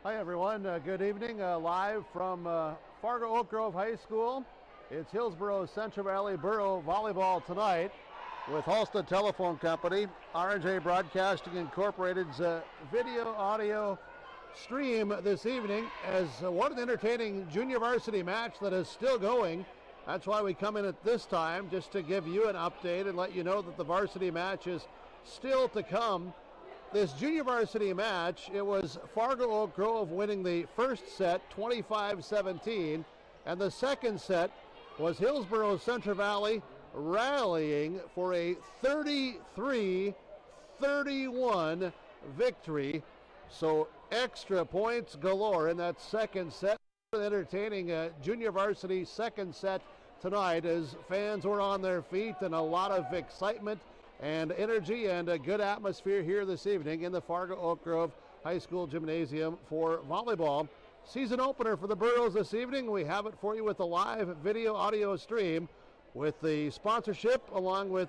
Hi everyone, good evening. Live from Fargo Oak Grove High School. It's Hillsborough Central Valley Borough Volleyball tonight with Halstead Telephone Company, R&J Broadcasting Incorporated's video audio stream this evening as what an entertaining junior varsity match that is still going. That's why we come in at this time, just to give you an update and let you know that the varsity match is still to come. This junior varsity match, it was Fargo Oak Grove winning the first set 25-17, and the second set was Hillsborough Central Valley rallying for a 33-31 victory. So extra points galore in that second set. Entertaining junior varsity second set tonight as fans were on their feet and a lot of excitement and energy and a good atmosphere here this evening in the Fargo Oak Grove High School Gymnasium for volleyball. Season opener for the Burros this evening. We have it for you with a live video audio stream with the sponsorship along with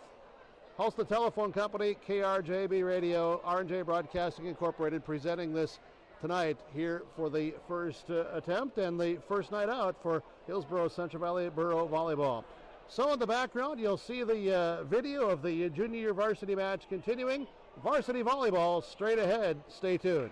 Halstead Telephone Company, KRJB Radio, R&J Broadcasting Incorporated presenting this tonight here for the first attempt and the first night out for Hillsborough Central Valley Borough Volleyball. So in the background, you'll see the video of the junior varsity match continuing. Varsity volleyball straight ahead. Stay tuned.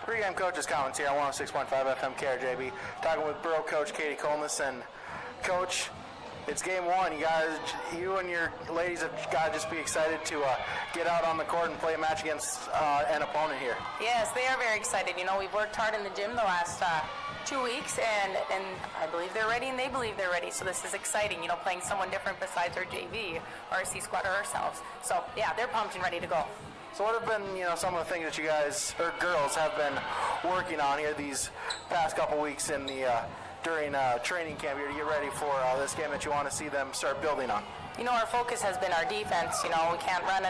Pregame coaches comments here on 106.5 FM KRJB. Talking with Borough coach Katie Colness. And coach, it's game one. You and your ladies have got to just be excited to get out on the court and play a match against an opponent here. Yes, they are very excited. You know, we've worked hard in the gym the last 2 weeks, and I believe they're ready, and they believe they're ready. So this is exciting, you know, playing someone different besides our JV, our C squad, or ourselves. So yeah, they're pumped and ready to go. So what have been, some of the things that you guys, or girls, have been working on here these past couple weeks in the during training camp here to get ready for this game that you want to see them start building on? You know, our focus has been our defense. You know, we can't run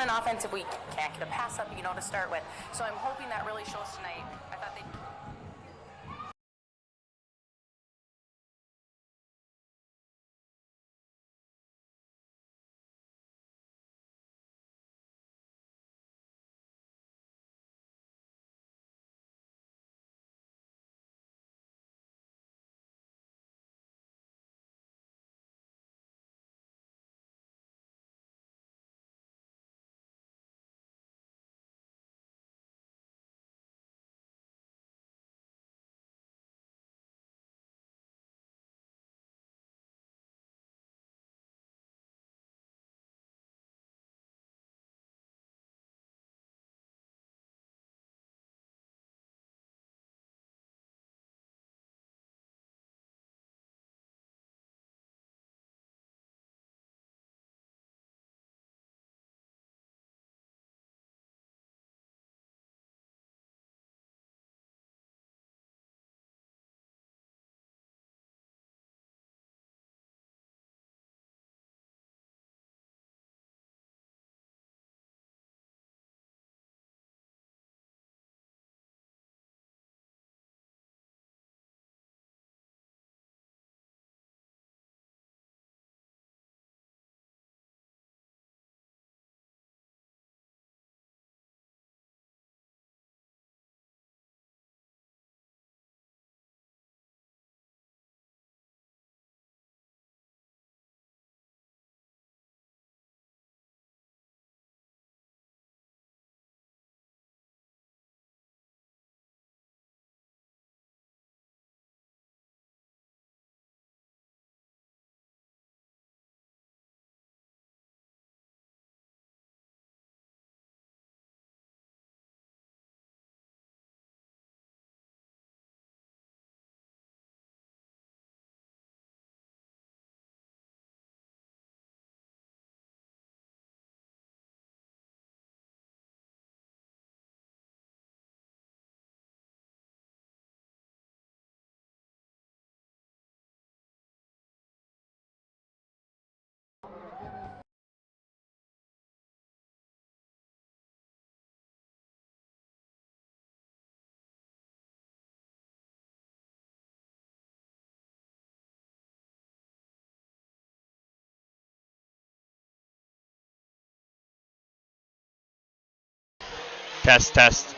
an offense if we can't get a pass up, to start with. So I'm hoping that really shows tonight. I thought they Test.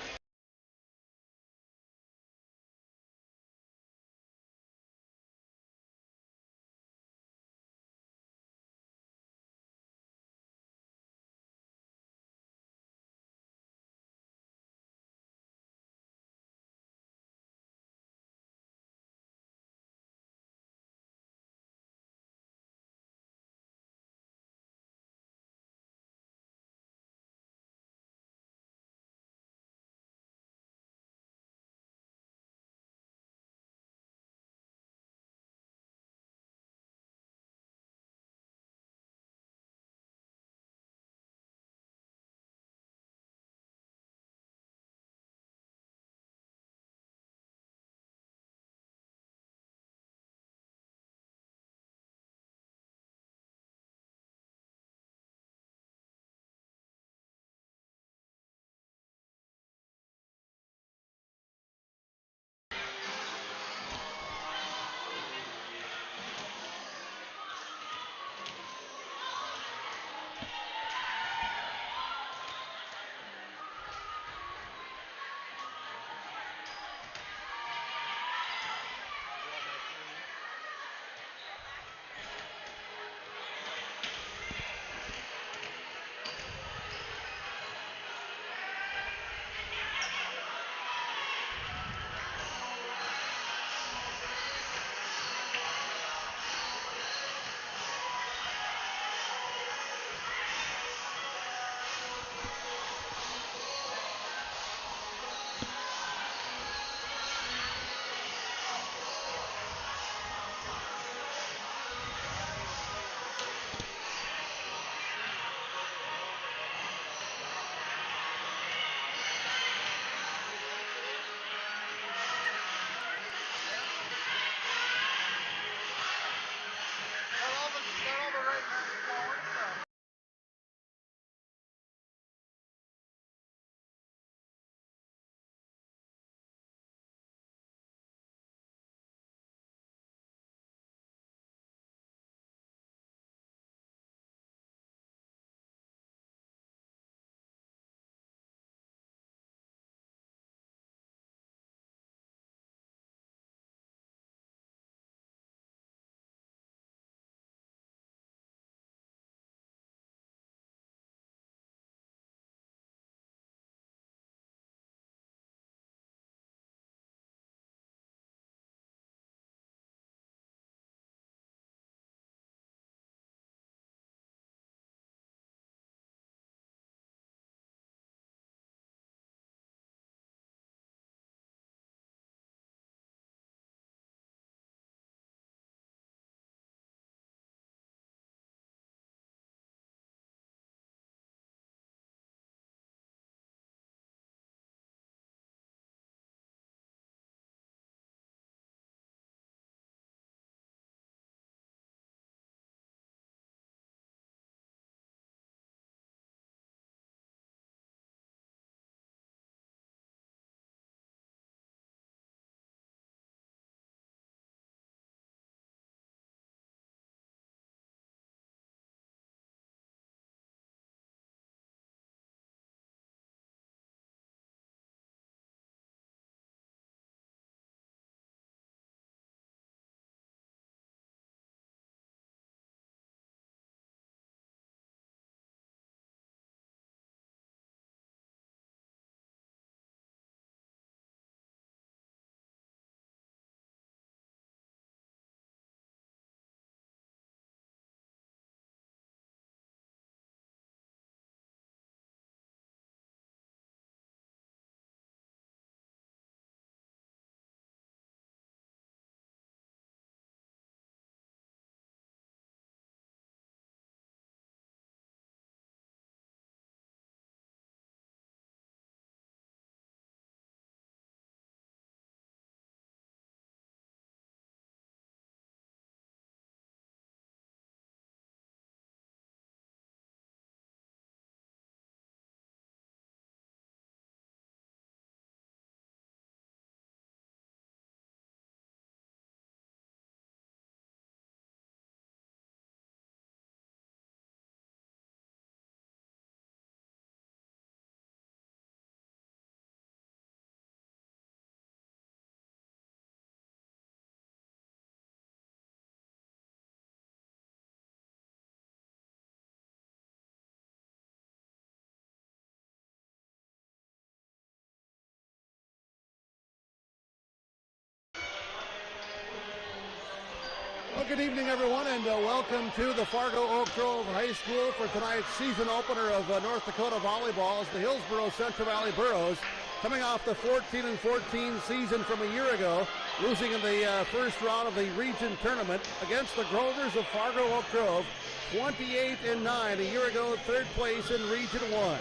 Well, good evening, everyone, and welcome to the Fargo Oak Grove High School for tonight's season opener of North Dakota Volleyball as the Hillsboro Central Valley Burros, coming off the 14-14 season from a year ago, losing in the first round of the region tournament against the Grovers of Fargo Oak Grove, 28-9. A year ago, third place in Region 1.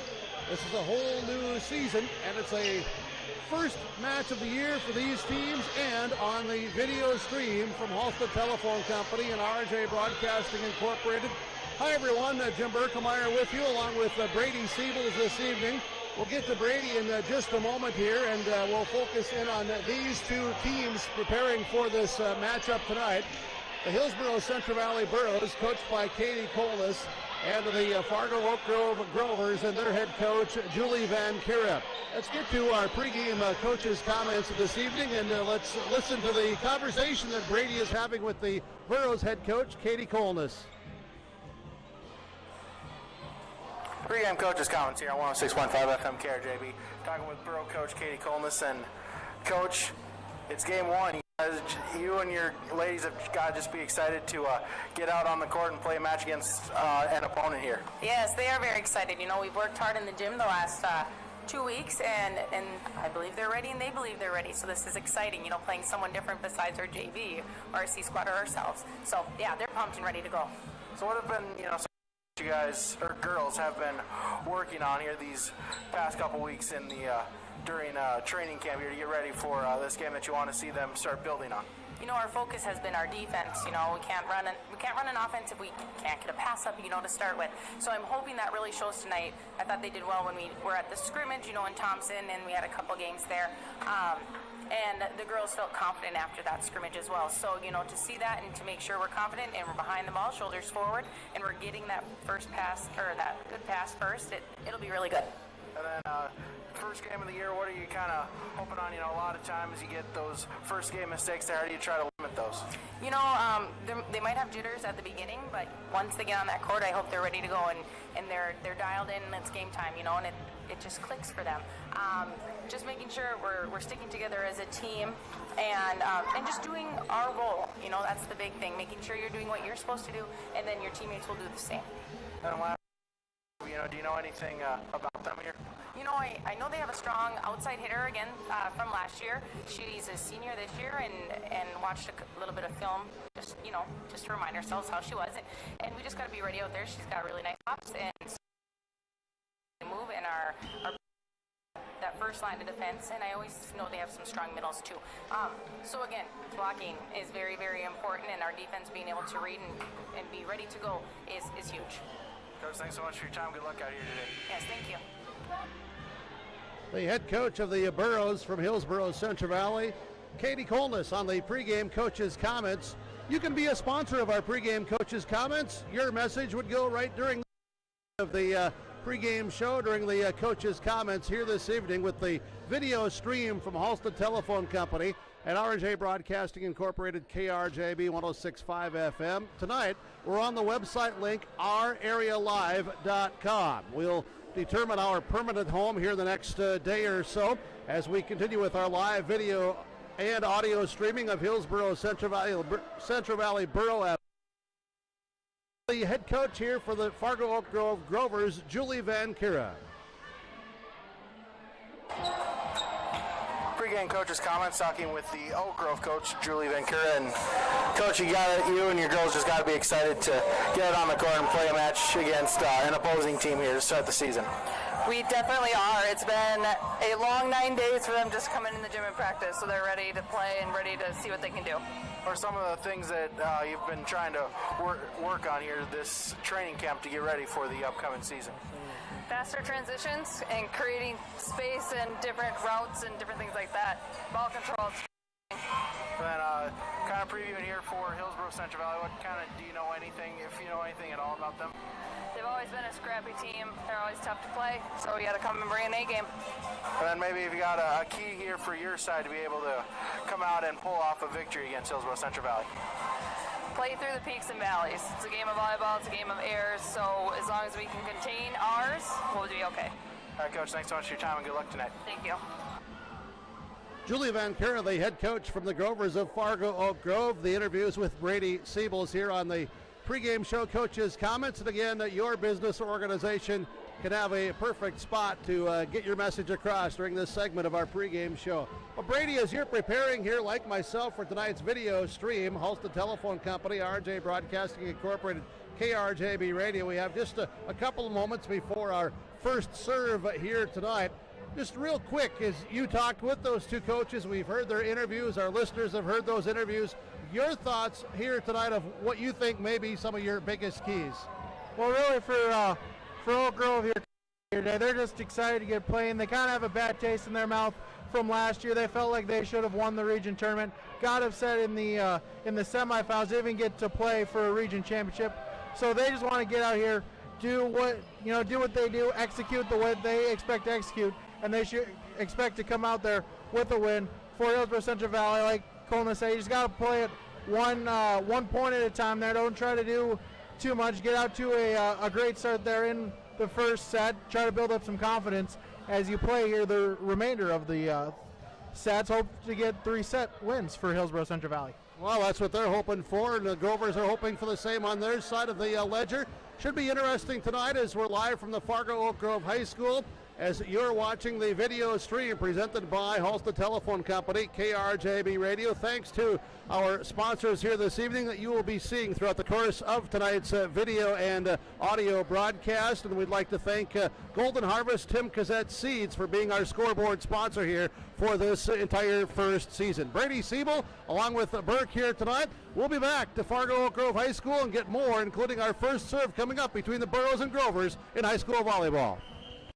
This is a whole new season, and it's a first match of the year for these teams, and on the video stream from Halstead Telephone Company and RJ Broadcasting Incorporated. Hi everyone, Jim Berkemeyer with you along with Brady Siebels this evening. We'll get to Brady in just a moment here, and we'll focus in on these two teams preparing for this matchup tonight. The Hillsboro Central Valley Burros, coached by Katie Colas, and the Fargo Oak Grove Grovers and their head coach, Julie Van Kira. Let's get to our pregame coaches' comments this evening, and let's listen to the conversation that Brady is having with the Burros head coach, Katie Colas. Pregame coaches' comments here on 106.5 FM KRJB. Talking with Borough coach Katie Colas, and Coach, it's game one. You and your ladies have got to just be excited to get out on the court and play a match against an opponent here. Yes, they are very excited. You know, we've worked hard in the gym the last 2 weeks, and I believe they're ready, and they believe they're ready. So this is exciting, you know, playing someone different besides our JV, RC squad, or ourselves. So, yeah, they're pumped and ready to go. So what have been, you know, you guys, or girls, have been working on here these past couple weeks in the during training camp here to get ready for this game that you want to see them start building on? You know, our focus has been our defense. You know, we can't run an offense if we can't get a pass up, you know, to start with. So I'm hoping that really shows tonight. I thought they did well when we were at the scrimmage, you know, in Thompson, and we had a couple games there. And the girls felt confident after that scrimmage as well. So, you know, to see that and to make sure we're confident and we're behind the ball, shoulders forward, and we're getting that first pass, or that good pass first, it'll be really good. And then first game of the year, what are you kind of hoping on? You know, a lot of times you get those first game mistakes there. How do you try to limit those? You know, they might have jitters at the beginning, but once they get on that court, I hope they're ready to go and they're dialed in, and it's game time, you know, and it just clicks for them. Just making sure we're sticking together as a team and just doing our role. You know, that's the big thing, making sure you're doing what you're supposed to do, and then your teammates will do the same. And you know, do you know anything about them here? You know, I know they have a strong outside hitter again from last year. She's a senior this year, and watched a little bit of film, just, you know, just to remind ourselves how she was. And we just got to be ready out there. She's got really nice hops and move in our that first line of defense, and I always know they have some strong middles too. So again, blocking is very, very important, and our defense being able to read and be ready to go is huge. Coach, thanks so much for your time. Good luck out here today. Yes, thank you. The head coach of the Burros from Hillsboro Central Valley, Katie Colas, on the pregame coaches' comments. You can be a sponsor of our pregame coaches' comments. Your message would go right during the pregame show, during the coaches' comments here this evening, with the video stream from Halstead Telephone Company and RJ Broadcasting Incorporated, KRJB 106.5 FM. Tonight, we're on the website link, ourarealive.com. We'll determine our permanent home here the next day or so as we continue with our live video and audio streaming of Hillsboro Central Valley Borough. The head coach here for the Fargo Oak Grove Grovers, Julie Van Kira. Pre-game coaches' comments, talking with the Oak Grove coach, Julie Van Kira. And Coach, you and your girls just got to be excited to get on the court and play a match against an opposing team here to start the season. We definitely are. It's been a long 9 days for them just coming in the gym and practice, so they're ready to play and ready to see what they can do. What are some of the things that you've been trying to work on here this training camp to get ready for the upcoming season? Faster transitions and creating space and different routes and different things like that. Ball control. Then kind of previewing here for Hillsboro Central Valley, what kind of, do you know anything, if you know anything at all about them? They've always been a scrappy team. They're always tough to play, so we got to come and bring an A game. And then maybe if you got a key here for your side to be able to come out and pull off a victory against Hillsboro Central Valley. Play through the peaks and valleys. It's a game of volleyball, it's a game of errors, so as long as we can contain ours, we'll be okay. All right, Coach, thanks so much for your time and good luck tonight. Thank you. Julie Van Keuren, the head coach from the Grovers of Fargo Oak Grove. The interviews with Brady Siebels here on the pregame show. Coach's comments, and again, your business or organization can have a perfect spot to get your message across during this segment of our pregame show. Well, Brady, as you're preparing here, like myself, for tonight's video stream, Halstead Telephone Company, RJ Broadcasting Incorporated, KRJB Radio, we have just a couple of moments before our first serve here tonight. Just real quick, as you talked with those two coaches, we've heard their interviews, our listeners have heard those interviews. Your thoughts here tonight of what you think may be some of your biggest keys? Well, really for Oak Grove here today, they're just excited to get playing. They kind of have a bad taste in their mouth from last year. They felt like they should have won the region tournament. Got upset in the semifinals. They didn't get to play for a region championship. So they just want to get out here, do what they do, execute the way they expect to execute, and they should expect to come out there with a win for Hillsborough Central Valley. Like Coleman said, you just got to play it one point at a time there. Don't try to do too much. Get out to a great start there in the first set. Try to build up some confidence as you play here the remainder of the sets. Hope to get 3-set wins for Hillsborough Central Valley. Well, that's what they're hoping for, and the Grovers are hoping for the same on their side of the ledger. Should be interesting tonight as we're live from the Fargo Oak Grove High School, as you're watching the video stream presented by Halstead Telephone Company, KRJB Radio. Thanks to our sponsors here this evening that you will be seeing throughout the course of tonight's video and audio broadcast. And we'd like to thank Golden Harvest Tim Cazette Seeds for being our scoreboard sponsor here for this entire first season. Brady Siebel along with Burke here tonight. We'll be back to Fargo Oak Grove High School and get more, including our first serve coming up between the Burros and Grovers in high school volleyball.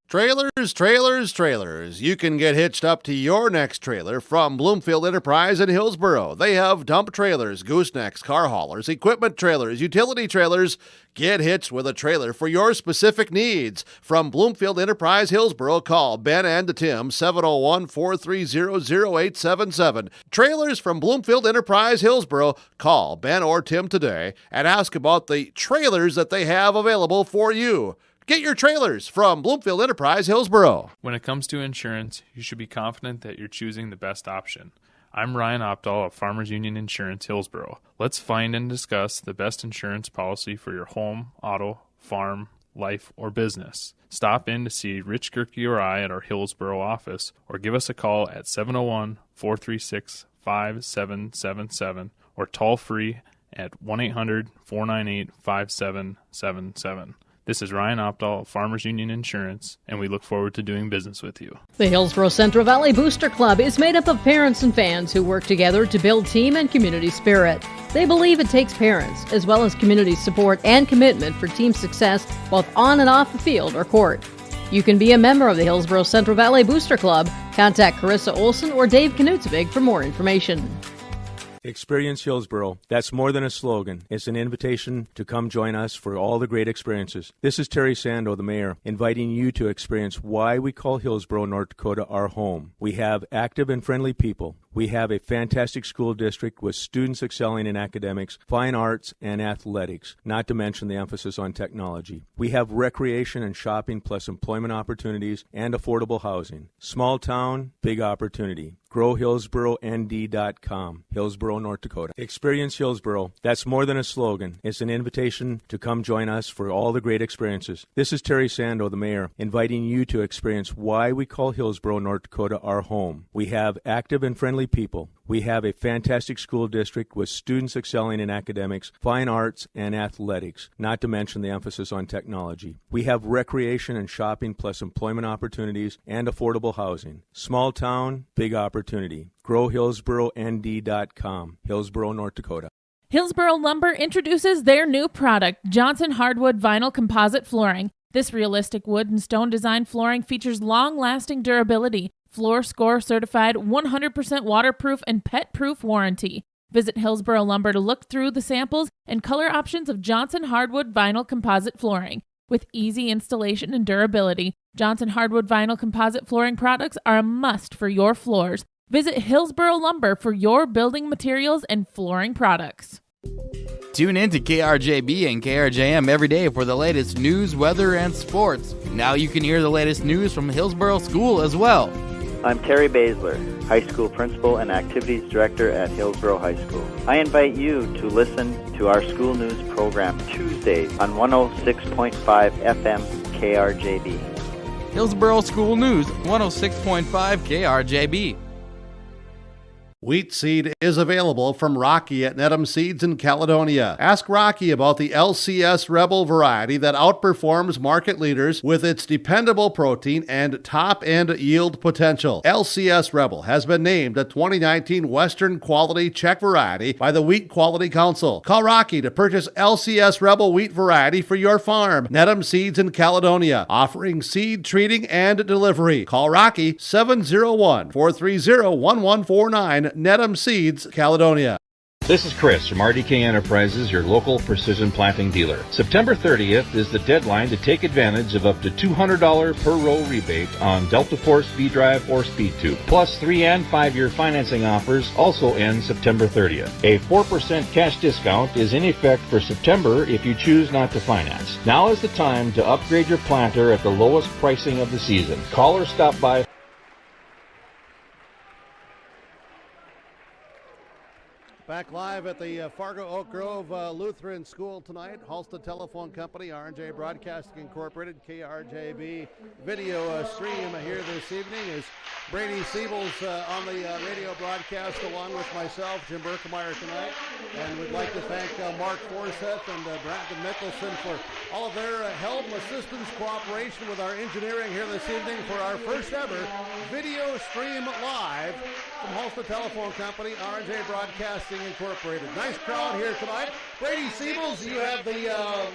Trailers, trailers, trailers. You can get hitched up to your next trailer from Bloomfield Enterprise in Hillsborough. They have dump trailers, goosenecks, car haulers, equipment trailers, utility trailers. Get hitched with a trailer for your specific needs. From Bloomfield Enterprise Hillsborough, call Ben and Tim, 701-430-0877. Trailers from Bloomfield Enterprise Hillsborough, call Ben or Tim today and ask about the trailers that they have available for you. Get your trailers from Bloomfield Enterprise Hillsborough. When it comes to insurance, you should be confident that you're choosing the best option. I'm Ryan Opdahl of Farmers Union Insurance Hillsborough. Let's find and discuss the best insurance policy for your home, auto, farm, life, or business. Stop in to see Rich Gerke or I at our Hillsborough office, or give us a call at 701-436-5777 or toll free at 1-800-498-5777. This is Ryan Opdahl of Farmers Union Insurance, and we look forward to doing business with you. The Hillsborough Central Valley Booster Club is made up of parents and fans who work together to build team and community spirit. They believe it takes parents, as well as community support and commitment for team success, both on and off the field or court. You can be a member of the Hillsborough Central Valley Booster Club. Contact Carissa Olson or Dave Knutsvig for more information. Experience Hillsborough. That's more than a slogan. It's an invitation to come join us for all the great experiences. This is Terry Sando, the mayor, inviting you to experience why we call Hillsborough, North Dakota, our home. We have active and friendly people. We have a fantastic school district with students excelling in academics, fine arts, and athletics, not to mention the emphasis on technology. We have recreation and shopping plus employment opportunities and affordable housing. Small town, big opportunity. GrowHillsboroND.com, Hillsborough, North Dakota. Experience Hillsborough. That's more than a slogan. It's an invitation to come join us for all the great experiences. This is Terry Sando, the mayor, inviting you to experience why we call Hillsborough, North Dakota, our home. We have active and friendly people. We have a fantastic school district with students excelling in academics, fine arts, and athletics, not to mention the emphasis on technology. We have recreation and shopping plus employment opportunities and affordable housing. Small town, big opportunity. GrowHillsboroND.com, Hillsborough, North Dakota. Hillsborough Lumber introduces their new product, Johnson Hardwood Vinyl Composite Flooring. This realistic wood and stone design flooring features long-lasting durability, Floor Score certified, 100% waterproof and pet-proof warranty. Visit Hillsborough Lumber to look through the samples and color options of Johnson Hardwood Vinyl Composite Flooring. With easy installation and durability, Johnson Hardwood Vinyl Composite Flooring products are a must for your floors. Visit Hillsborough Lumber for your building materials and flooring products. Tune in to KRJB and KRJM every day for the latest news, weather, and sports. Now you can hear the latest news from Hillsborough School as well. I'm Terry Baszler, High School Principal and Activities Director at Hillsborough High School. I invite you to listen to our school news program Tuesdays on 106.5 FM KRJB. Hillsborough School News, 106.5 KRJB. Wheat seed is available from Rocky at Nedham Seeds in Caledonia. Ask Rocky about the LCS Rebel variety that outperforms market leaders with its dependable protein and top-end yield potential. LCS Rebel has been named a 2019 Western Quality Check variety by the Wheat Quality Council. Call Rocky to purchase LCS Rebel wheat variety for your farm. Nedham Seeds in Caledonia, offering seed treating and delivery. Call Rocky 701-430-1149. Nedham Seeds, Caledonia. This is Chris from RDK Enterprises, your local precision planting dealer. September 30th is the deadline to take advantage of up to $200 per row rebate on Delta Force V-Drive or Speed Tube. Plus 3 and 5-year financing offers also end September 30th. A 4% cash discount is in effect for September if you choose not to finance. Now is the time to upgrade your planter at the lowest pricing of the season. Call or stop by. Back live at the Fargo Oak Grove Lutheran School tonight. Halstead Telephone Company, R&J Broadcasting Incorporated, KRJB video stream here this evening is Brady Siebels on the radio broadcast along with myself, Jim Berkemeyer tonight. And we'd like to thank Mark Forseth and Brandon Mickelson for all of their help and assistance, cooperation with our engineering here this evening for our first ever video stream live from Halstead Telephone Company, R&J Broadcasting Incorporated. Nice crowd here tonight. Brady Siebels, you have the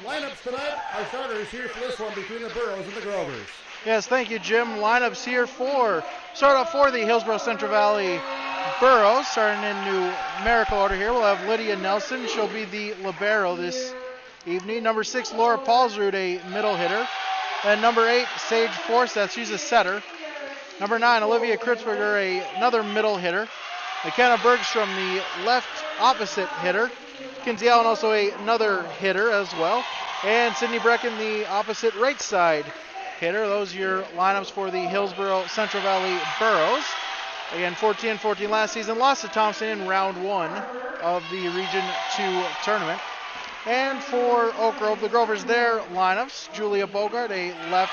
lineups tonight. Our starters here for this one between the Burrows and the Grovers. Yes, thank you, Jim. Lineups here start off for the Hillsborough Central Valley Burrows. Starting in numerical order here, we'll have Lydia Nelson. She'll be the libero this evening. Number 6, Laura Paulsrud, a middle hitter. And number 8, Sage Forseth, she's a setter. Number 9, Olivia Kritzberger, another middle hitter. McKenna Bergstrom, the left opposite hitter. Kinsey Allen, also another hitter as well. And Sydney Brecken, the opposite right side hitter. Those are your lineups for the Hillsborough Central Valley Burrows. Again, 14-14 last season. Lost to Thompson in round 1 of the Region 2 tournament. And for Oak Grove, the Grovers, their lineups. Julia Bogart, a left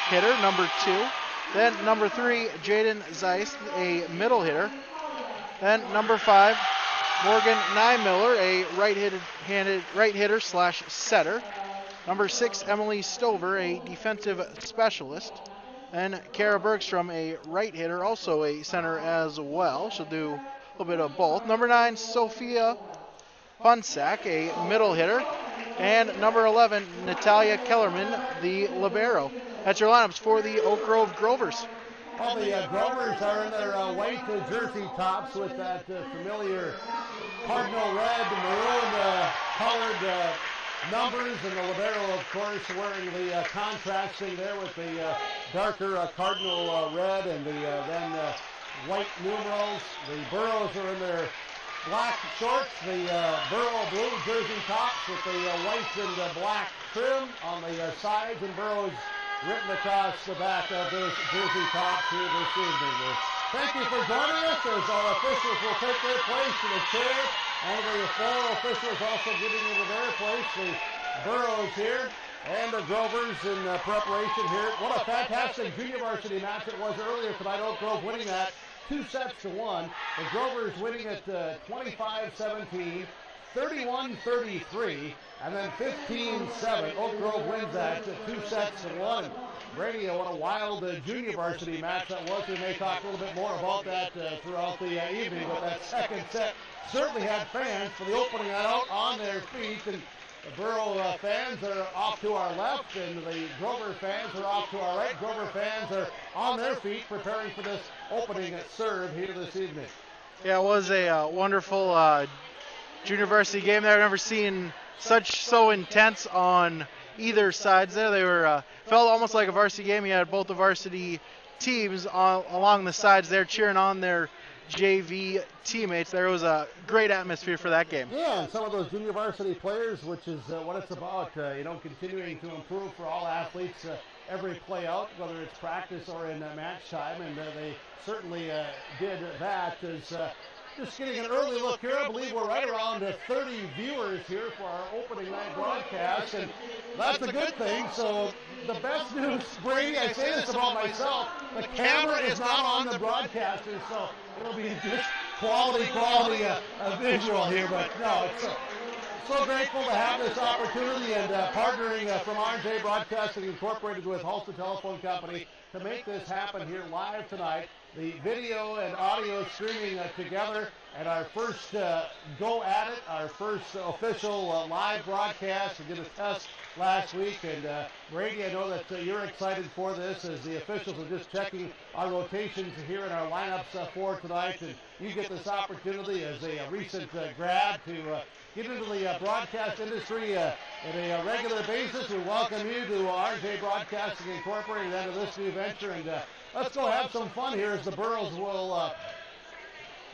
hitter, number 2. Then number 3, Jaden Zeiss, a middle hitter. Then number 5, Morgan Nymiller, a right hitter / setter. Number 6, Emily Stover, a defensive specialist. And Kara Bergstrom, a right hitter, also a center as well. She'll do a little bit of both. Number 9, Sophia Punsack, a middle hitter. And number 11, Natalia Kellerman, the libero. That's your lineups for the Oak Grove Grovers. Well, the Grovers are in their white jersey tops with that familiar cardinal red, maroon colored numbers, and the libero, of course, wearing the contrasting there with the darker cardinal red and the then white numerals. The Burrows are in their black shorts, the Burrow blue jersey tops with the white and black trim on the sides, and Burrows written across the back of this jersey tops here this evening. Thank you for joining us as our officials will take their place to the chair, and the floor officials also getting into their place. The Burrows here and the Grovers in preparation here. What a fantastic junior varsity match it was earlier tonight. Oak Grove winning that 2-1. The Grovers winning it 25-17. 31-33, and then 15-7. Oak Grove wins that 2-1. Brady, what a wild junior varsity match that was. We may talk a little bit more about that throughout the evening, but that second set certainly had fans for the opening out on their feet, and the Burrow fans are off to our left, and the Grover fans are off to our right. Grover fans are on their feet preparing for this opening serve here this evening. Yeah, it was a wonderful junior varsity game there. I've never seen so intense on either sides there. They were felt almost like a varsity game. You had both the varsity teams along the sides there cheering on their JV teammates. There was a great atmosphere for that game. Yeah, and some of those junior varsity players, which is what it's about, continuing to improve for all athletes every play out, whether it's practice or in match time, and they certainly did that. As just getting an early look here, I believe we're right around 30 viewers here for our opening night broadcast, and that's a good thing. So the best news, Brady, I say this about myself, the camera is not on the broadcaster, so it'll be just quality visual here, but no, it's so grateful to have this opportunity and partnering from RJ Broadcasting Incorporated with Halsted Telephone Company to make this happen here live tonight. The video and audio streaming together, and our first go at it, our first official live broadcast. We did a test last week, and Brady, I know that you're excited for this as the officials are just checking our rotations here in our lineups for tonight, and you get this opportunity as a recent grad to get into the broadcast industry on a regular basis. We welcome you to RJ Broadcasting Incorporated and to this new venture, and let's go have some fun here as the Burros will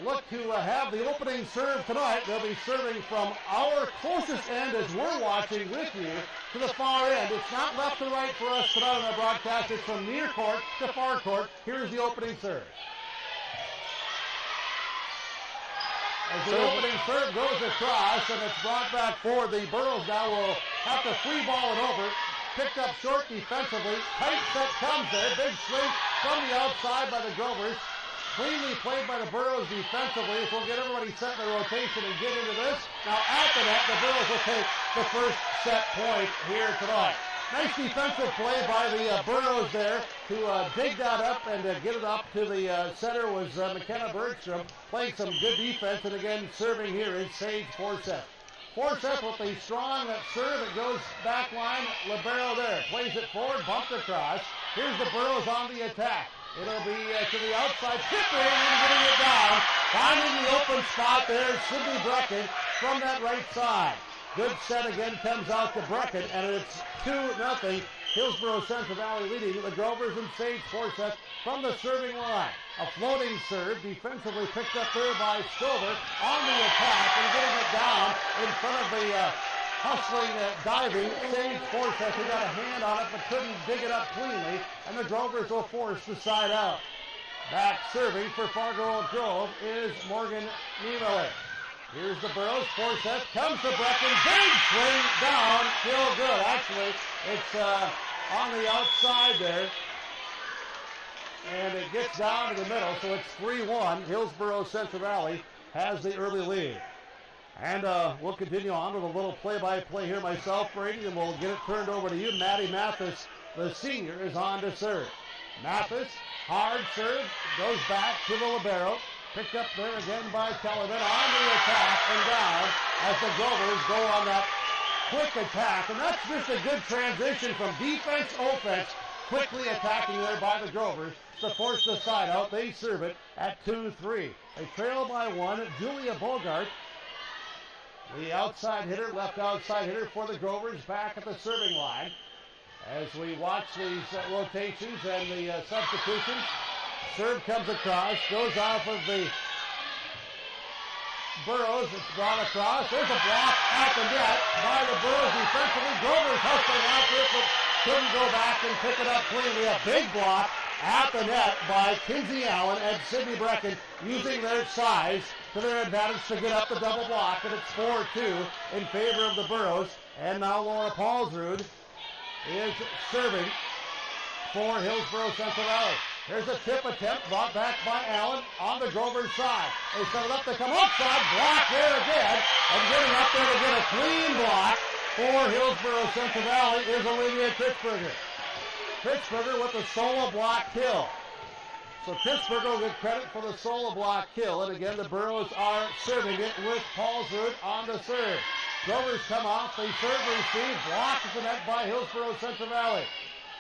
look to have the opening serve tonight. They'll be serving from our closest end as we're watching with you to the far end. It's not left to right for us tonight on our broadcast. It's from near court to far court. Here's the opening serve. As the opening serve goes across, and it's brought back forward. The Burros now will have to free ball it over. Picked up short defensively. Tight set comes there. Big swing from the outside by the Grovers. Cleanly played by the Burros defensively. So we'll get everybody set in the rotation and get into this. Now at the net, the Burros will take the first set point here tonight. Nice defensive play by the Burros there to dig that up and get it up to the center was McKenna Bergstrom, playing some good defense, and again serving here is Sage Forseth. Forseth with the strong serve. It goes back line. Libero there. Plays it forward. Bumped across. Here's the Burros on the attack. It'll be to the outside. Tipping and getting it down. Finding the open spot there. Sydney Brecken from that right side. Good set again comes out to Brecken, and it's 2-0. Hillsborough Central Valley leading the Grovers and Sage Forseth from the serving line. A floating serve, defensively picked up there by Stover on the attack and getting it down in front of the hustling, diving Sage Forseth, who got a hand on it but couldn't dig it up cleanly, and the Grovers will force the side out. Back serving for Fargo Oak Grove is Morgan Niemiller. Here's the Burros. Forseth comes to Brecken. Big swing down. Still good. Actually, it's on the outside there. And it gets down to the middle, so it's 3-1. Hillsborough Central Valley has the early lead. And we'll continue on with a little play-by-play here myself, Brady, and we'll get it turned over to you. Maddie Mathis, the senior, is on to serve. Mathis, hard serve, goes back to the libero. Picked up there again by Kellerman on the attack and down as the Grovers go on that quick attack. And that's just a good transition from defense, offense, quickly attacking there by the Grovers to force the side out. They serve it at 2-3. They trail by 1. Julia Bogart, the outside hitter, left outside hitter for the Grovers, back at the serving line. As we watch these rotations and the substitutions, serve comes across, goes off of the Burros. It's brought across. There's a block at the net by the Burros defensively. Grovers hustling after it, but couldn't go back and pick it up cleanly. A big block at the net by Kinsey Allen and Sydney Brecken, using their size to their advantage to get up the double block, and it's 4-2 in favor of the Burros. And now Laura Paulsrud is serving for Hillsborough Central Valley. Here's a tip attempt brought back by Allen on the Grovers side. They set it up, they come outside, block there again, and getting up there to get a clean block for Hillsborough Central Valley is Olivia Kritzberger. Kritzberger with the solo block kill. So Kritzberger will get credit for the solo block kill, and again the Burros are serving it with Paulsrud on the serve. Grovers come off, they serve receive, blocked at the net by Hillsborough Central Valley.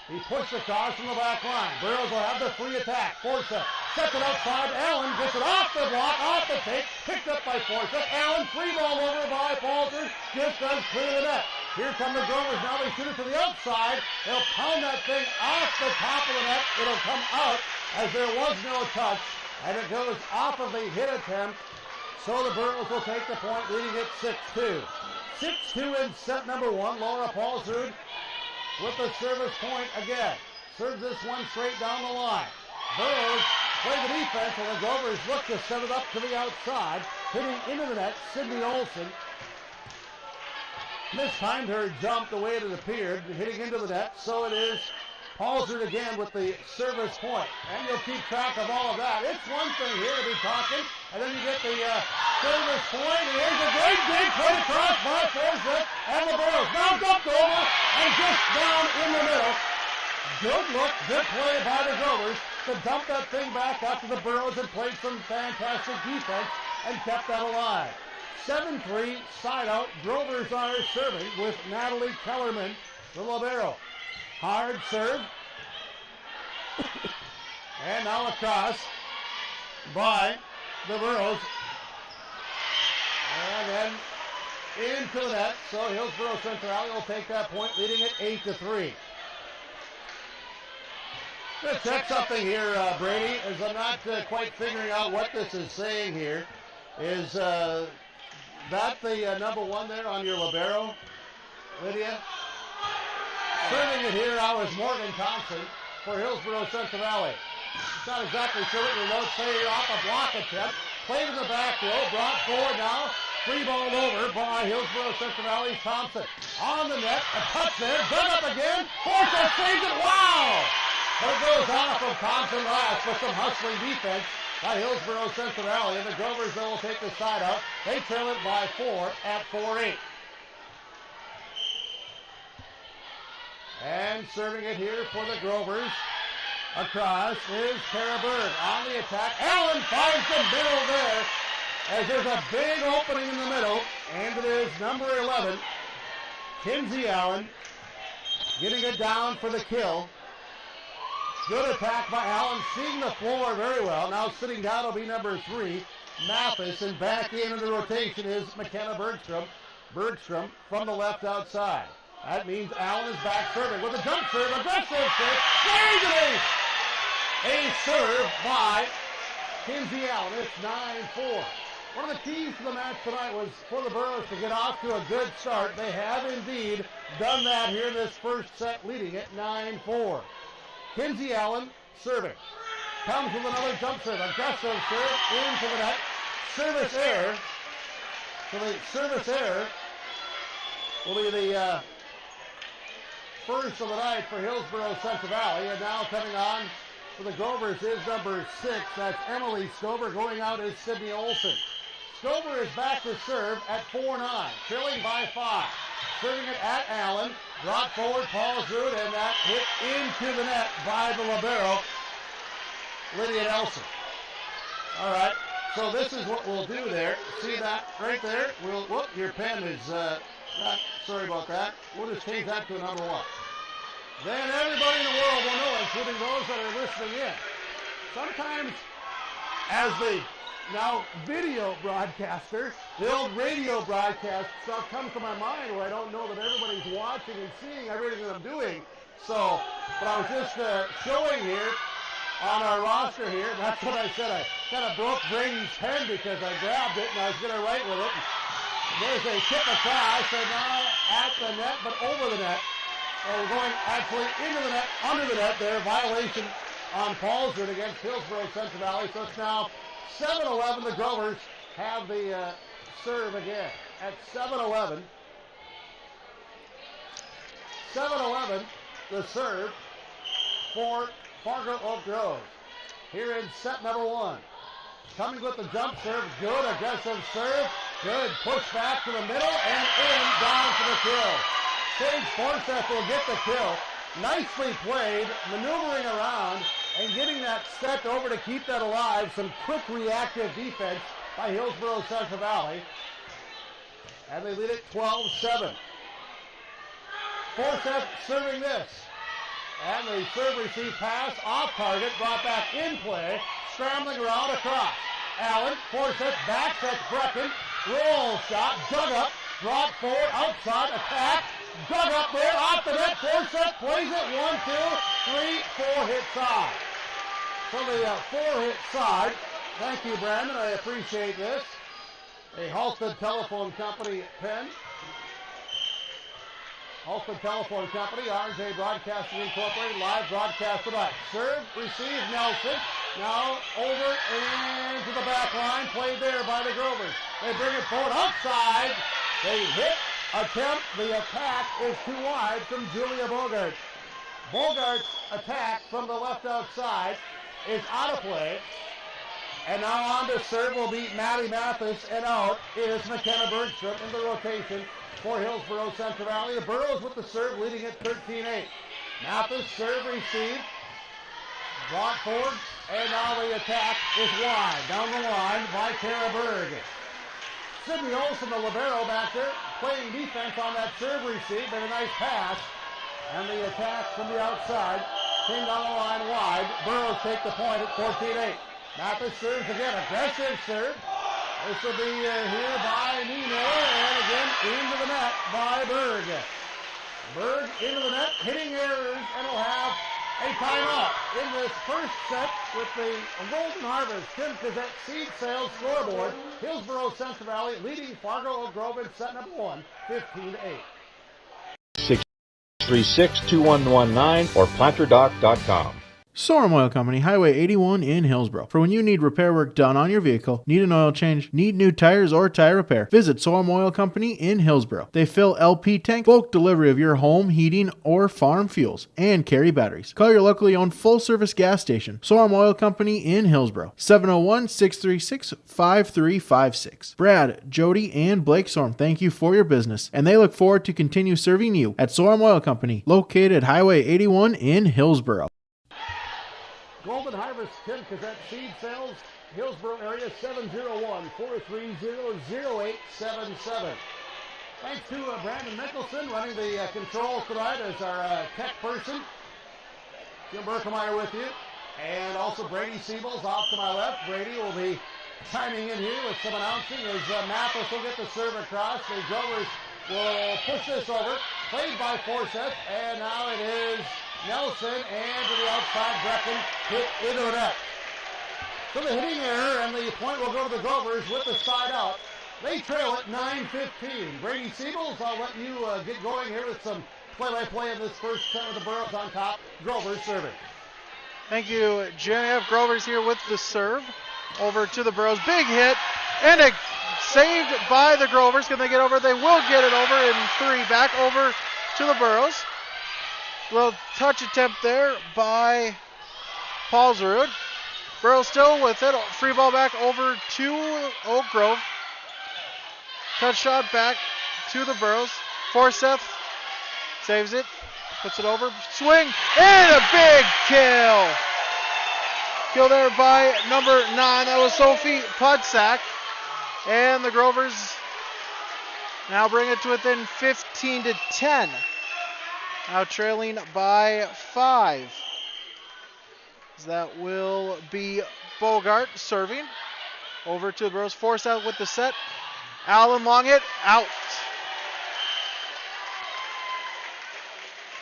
He pushed across from the back line. Burros will have the free attack. Forseth sets it outside. Allen gets it off the block, off the take, picked up by Forseth. Allen, free ball over by Paulsrud, just does clear the net. Here come the Grovers. Now they shoot it to the outside. They'll pound that thing off the top of the net. It'll come out as there was no touch And it goes off of the hit attempt. So the Burros will take the point, leading it 6-2. 6-2 in set number one. Laura Paulsrud with the service point again. Serves this one straight down the line. Burros play the defense, and the Grovers look to set it up to the outside. Hitting into the net, Sydney Olson. Mistimed her jump the way it appeared, hitting into the net. So it is Paulsrud again with the service point. And you'll keep track of all of that. It's one thing here to be talking, and then you get the service point. And here's a great big play across by Forsyth and the Burros. Now dumped over and just down in the middle. Good look, good play by the Grovers to dump that thing back after the Burros had played some fantastic defense and kept that alive. 7-3 side out. Grovers are serving with Natalie Kellerman, the libero. Hard serve. And now across by the Burros. And then into the net. So Hillsborough Central will take that point, leading it 8-3. Let's check something here, Brady, as I'm not quite figuring out what this is saying here. Is that the number one there on your libero, Lydia? Serving it here now is Morgan Thompson for Hillsborough Central Valley. Not exactly sure what your notes say here off a block attempt. Played in the back row, brought forward now. Free ball over by Hillsborough Central Valley's Thompson. On the net, a touch there, dug up again. Forsyth saves it, wow! But it goes off of Thompson last with some hustling defense by Hillsborough Central Valley. And the Grovers, though, will take the side out. They trail it by 4 at 4-8. And serving it here for the Grovers. Across is Kara Berg on the attack. Allen finds the middle there as there's a big opening in the middle. And it is number 11, Kinsey Allen, getting it down for the kill. Good attack by Allen, seeing the floor very well. Now sitting down will be number 3, Mathis, and back in the rotation is McKenna Bergstrom. Bergstrom from the left outside. That means Allen is back serving with a jump serve, aggressive serve, there's an ace! A serve by Kinsey Allen. It's 9-4. One of the keys to the match tonight was for the Burros to get off to a good start. They have indeed done that here in this first set, leading it 9-4. Kinsey Allen serving. Comes with another jump serve. Aggressive serve into the net. Service error. So the service error will be the first of the night for Hillsborough Central Valley. And now coming on for the Grovers is number 6. That's Emily Stover. Going out is Sydney Olson. Stover is back to serve at 4-9. Trailing by 5. Serving it at Allen. Brought forward Paulsrud, and that hit into the net by the libero, Lydia Nelson. All right, so this is what we'll do there. See that right there? Whoop, your pen is, sorry about that. We'll just change that to a number 1. Then everybody in the world will know, including those that are listening in. Sometimes, as the now video broadcaster, the old radio broadcast stuff comes to my mind where I don't know that everybody's watching and seeing everything that I'm doing. So, but I was just showing here on our roster here. That's what I said. I kind of broke Brady's pen because I grabbed it and I was going to write with it. There's a tip across, and now at the net, but over the net. So we're going actually into the net, under the net there. Violation on Paulsrud against Hillsborough Central Valley. So it's now 7-11, the Grovers have the serve again. At 7-11, the serve for Fargo Oak Grove. Here in set number 1. Coming with the jump serve, good aggressive serve, good push back to the middle, and in, down for the kill. Sage Forsyth will get the kill. Nicely played, maneuvering around, and getting that set over to keep that alive. Some quick reactive defense by Hillsborough Central Valley. And they lead it 12-7. Forsyth serving this. And the serve receive pass off target, brought back in play, scrambling around across. Allen, Forsyth, back sets Brecken, roll shot, dug up, brought forward, outside, attack, dug up there, off the net, Forsyth plays it, 1, 2, 3, 4 hits on. from the 4-hit side. Thank you, Brandon. I appreciate this. A Halstead Telephone Company pen. Halstead Telephone Company, RJ Broadcasting Incorporated, live broadcast tonight. Serve, receive, Nelson. Now over and to the back line. Played there by the Grovers. They bring it forward outside. They hit, attempt. The attack is too wide from Julia Bogart. Bogart's attack from the left outside is out of play. And now on to serve will be Maddie Mathis, and out is McKenna Bergstrom in the rotation for Hillsborough Central Valley. The Burrows with the serve, leading at 13-8. Mathis serve received, brought forward, and now the attack is wide. Down the line by Tara Berg. Sydney Olsen, the libero back there, playing defense on that serve receive, but a nice pass. And the attack from the outside came down the line wide. Burrows take the point at 14-8. Mathis serves again, aggressive serve. This will be here by Nino, and again into the net by Berg. Berg into the net, hitting errors, and will have a timeout in this first set with the Golden Harvest Tim Cassette Seed Sales scoreboard. Hillsborough Central Valley leading Fargo Oak Grove in set number 1, 15-8. 636-2119 or planterdoc.com. Sorum Oil Company, Highway 81 in Hillsborough. For when you need repair work done on your vehicle, need an oil change, need new tires or tire repair, visit Sorum Oil Company in Hillsborough. They fill LP tank, bulk delivery of your home, heating, or farm fuels, and carry batteries. Call your locally owned full-service gas station, Sorum Oil Company in Hillsborough, 701-636-5356. Brad, Jody, and Blake Sorum thank you for your business, and they look forward to continue serving you at Sorum Oil Company, located at Highway 81 in Hillsborough. Golden Harvest Tim Cassette Seed Sales, Hillsborough area, 701-430-0877. Thanks to Brandon Mickelson running the controls tonight as our tech person. Jim Berkemeyer with you. And also Brady Siebels off to my left. Brady will be chiming in here with some announcing as Mathis will get the serve across. The Grovers will push this over. Played by Forseth, and now it is Nelson, and to the outside, Brecken hit into the net. So the hitting error, and the point will go to the Grovers with the side out. They trail at 9:15. Brady Siebels, I'll let you get going here with some play-by-play in this first set with the Burrows on top. Grovers serving. Thank you, Jimmy F. Grovers here with the serve. Over to the Burrows. Big hit, and a saved by the Grovers. Can they get over? They will get it over in 3. Back over to the Burrows. Little touch attempt there by Paulsrud. Burrows still with it. Free ball back over to Oak Grove. Touch shot back to the Burrows. Forseth saves it. Puts it over. Swing. And a big kill. Kill there by number 9. That was Sophie Pudsack. And the Grovers now bring it to within 15-10. Now trailing by 5. That will be Bogart serving. Over to the Burrows. Force out with the set. Allen long hit. Out.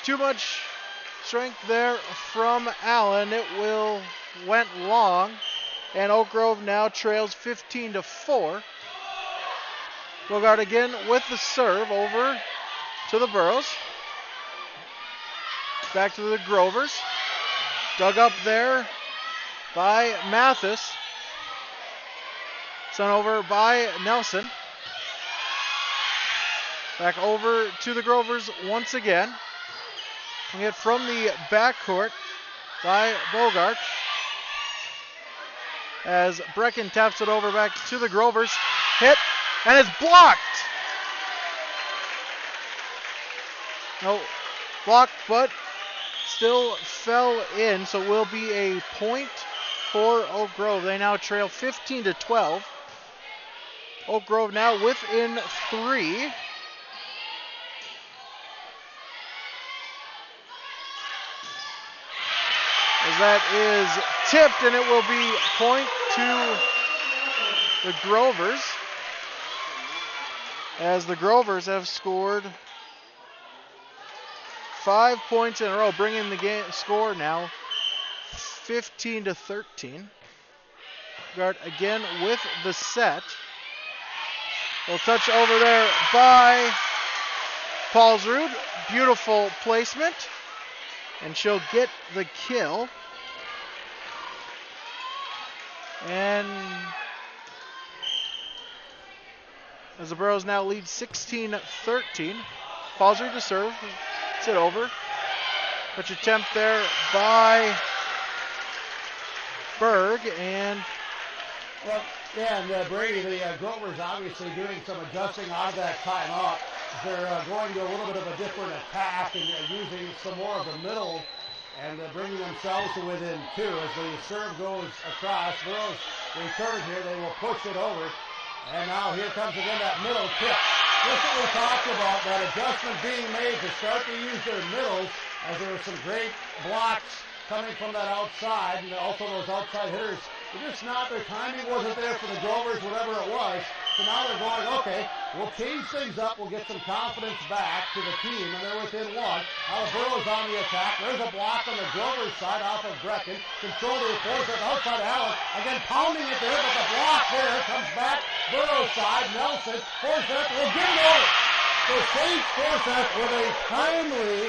Too much strength there from Allen. It went long. And Oak Grove now trails 15-4. Bogart again with the serve over to the Burrows. Back to the Grovers. Dug up there by Mathis. Sent over by Nelson. Back over to the Grovers once again. We hit from the backcourt by Bogart. As Brecken taps it over back to the Grovers. Hit, and it's blocked. No, blocked, but still fell in, so will be a point for Oak Grove. They now trail 15-12. Oak Grove now within 3. As that is tipped, and it will be point to the Grovers. As the Grovers have scored 5 points in a row, bringing the game score now 15-13. Guard again with the set. Little touch over there by Paulsrud. Beautiful placement. And she'll get the kill. And as the Burros now lead 16-13. Paulsrud to serve. It's it over. Touch attempt there by Berg. And well, yeah, and Brady, the Grovers obviously doing some adjusting out of that timeout. They're going to a little bit of a different attack and using some more of the middle and bringing themselves to within 2 as the serve goes across. Burros return here. They will push it over. And now here comes again that middle tip. Just what we talked about, that adjustment being made to start to use their middles as there were some great blocks coming from that outside and also those outside hitters. They're just not, their timing wasn't there for the Grovers, whatever it was. So now they're going, okay, we'll change things up. We'll get some confidence back to the team, and they're within 1. Now the Burros on the attack. There's a block on the Grovers side off of Brecken. Control to the force outside of Allen. Again, pounding it there, but the block there comes back. Burros side, Nelson. Forseth will get it over. So Sage Forseth with a timely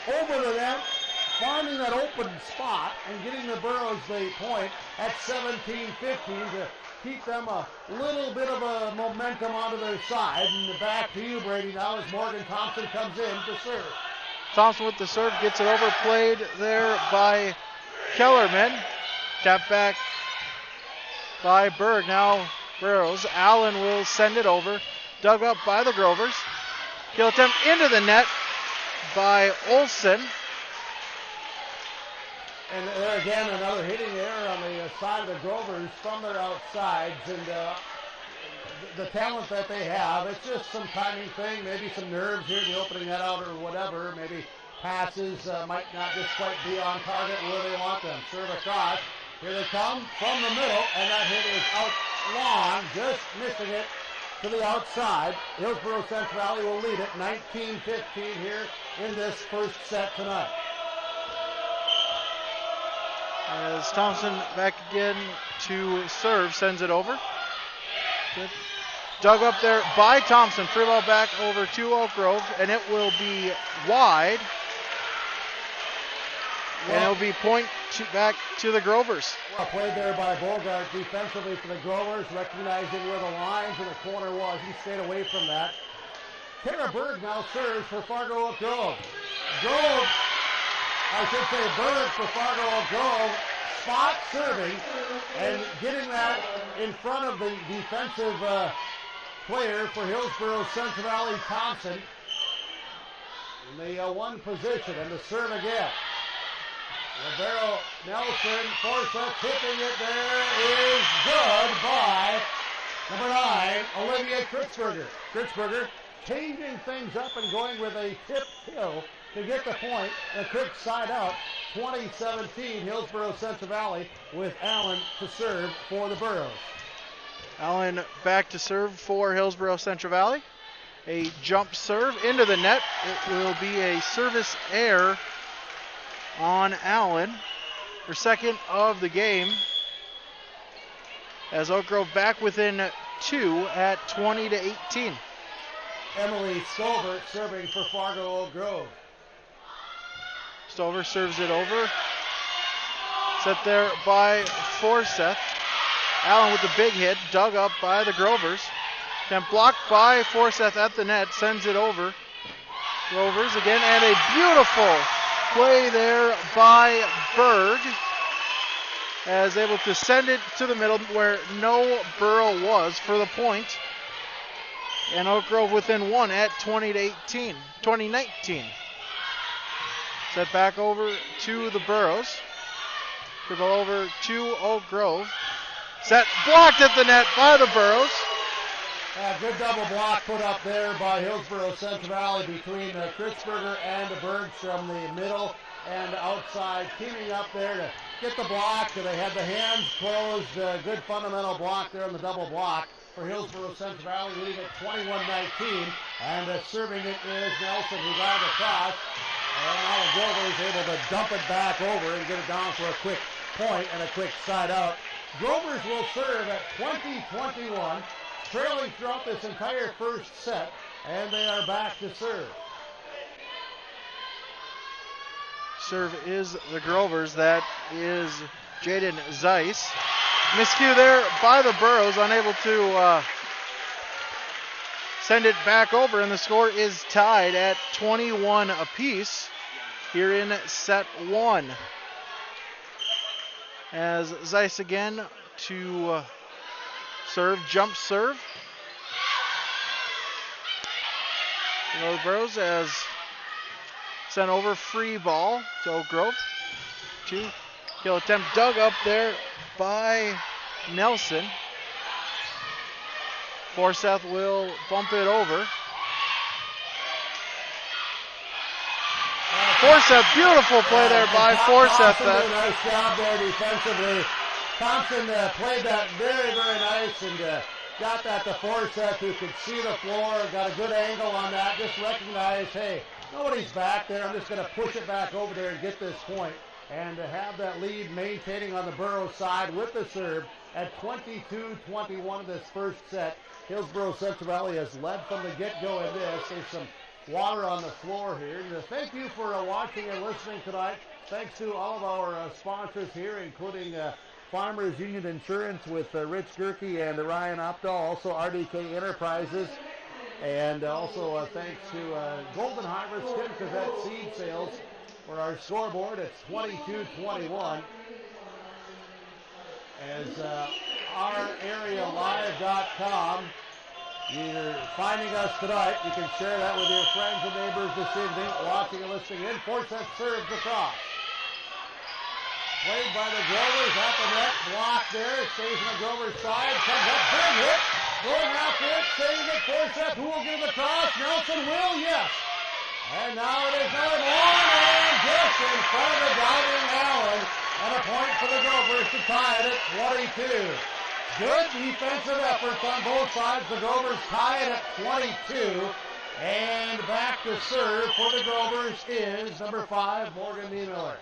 over the net, finding that open spot and getting the Burros the point at 17-15 to keep them a little bit of a momentum onto their side. And back to you, Brady, now as Morgan Thompson comes in to serve. Thompson with the serve, gets it overplayed there by Kellerman. Tap back by Berg. Now Burros. Allen will send it over. Dug up by the Grovers. Kill attempt into the net by Olsen. And there again, another hitting error on the side of the Grovers from their outsides. And the talent that they have, it's just some timing thing, maybe some nerves here, the opening that out or whatever. Maybe passes might not just quite be on target where they want them. Serve across. Here they come from the middle, and that hit is out long, just missing it to the outside. Hillsborough Central Valley will lead it 19-15 here in this first set tonight. As Thompson back again to serve, sends it over. Good. Dug up there by Thompson. Free ball back over to Oak Grove, and it will be wide. And it'll be point back to the Grovers. Well played there by Bogart defensively for the Grovers, recognizing where the lines in the corner was. He stayed away from that. Tara Berg now serves for Fargo Oak Grove. Berg for Fargo Oak Grove, spot serving and getting that in front of the defensive player for Hillsborough Central Valley, Thompson. In the one position, and the serve again. Rivero Nelson, Forseth tipping it there is good by number 9, Olivia Kritzberger. Kritzberger changing things up and going with a tip kill to get the point. A quick side out, 2017 Hillsborough Central Valley with Allen to serve for the Burros. Allen back to serve for Hillsborough Central Valley. A jump serve into the net. It will be a service error on Allen, her second of the game, as Oak Grove back within 2 at 20-18. Emily Stover serving for Fargo Oak Grove. Stover serves it over. Set there by Forseth. Allen with the big hit, dug up by the Grovers. Then blocked by Forseth at the net, sends it over. Grovers again, and a beautiful play there by Berg, as able to send it to the middle where no Burrow was for the point. And Oak Grove within 1 at 20-19. Set back over to the Burros. Dribble over to Oak Grove. Set blocked at the net by the Burros. Good double block put up there by Hillsborough Central Valley between Kritzberger and Bergstrom, the middle and outside, teaming up there to get the block. They had the hands closed. Good fundamental block there on the double block for Hillsborough Central Valley, leading at 21-19. And serving it is Nelson, who got it across. And now Grover's able to dump it back over and get it down for a quick point and a quick side out. Grovers will serve at 20-21, trailing throughout this entire first set, and they are back to serve. Serve is the Grovers. That is Jaden Zeiss. Miscue there by the Burros, unable to send it back over, and the score is tied at 21 apiece here in set one. As Zeiss again to serve, jump serve. The Burros as sent over, free ball to Oak Grove. Kill attempt dug up there by Nelson. Forseth will bump it over. Forseth, beautiful play there by Forseth. Nice job there defensively. Thompson played that very, very nice and got that to Forseth, who could see the floor, got a good angle on that, just recognized, hey, nobody's back there. I'm just going to push it back over there and get this point. And to have that lead maintaining on the Burros side with the serve at 22-21 in this first set. Hillsborough Central Valley has led from the get-go in this. There's some water on the floor here. And thank you for watching and listening tonight. Thanks to all of our sponsors here, including Farmers Union Insurance with Rich Gerke and Ryan Opdahl, also RDK Enterprises. And also thanks to Golden Harvest, Tim Cazette Seed Sales for our scoreboard. It's 22-21. As ourarealive.com, you're finding us tonight. You can share that with your friends and neighbors this evening, watching and listening in. Forseth serves across. Played by the Grovers at the net, blocked there, stays on the Grovers side, comes up, big hit, going after it, saving it, Forseth, who will get it across? Nelson will, yes. And now it is another one, and just in front of the diving Allen, and a point for the Grovers to tie it at 22. Good defensive efforts on both sides. The Grovers tie it at 22. And back to serve for the Grovers is number 5, Morgan Niemiller.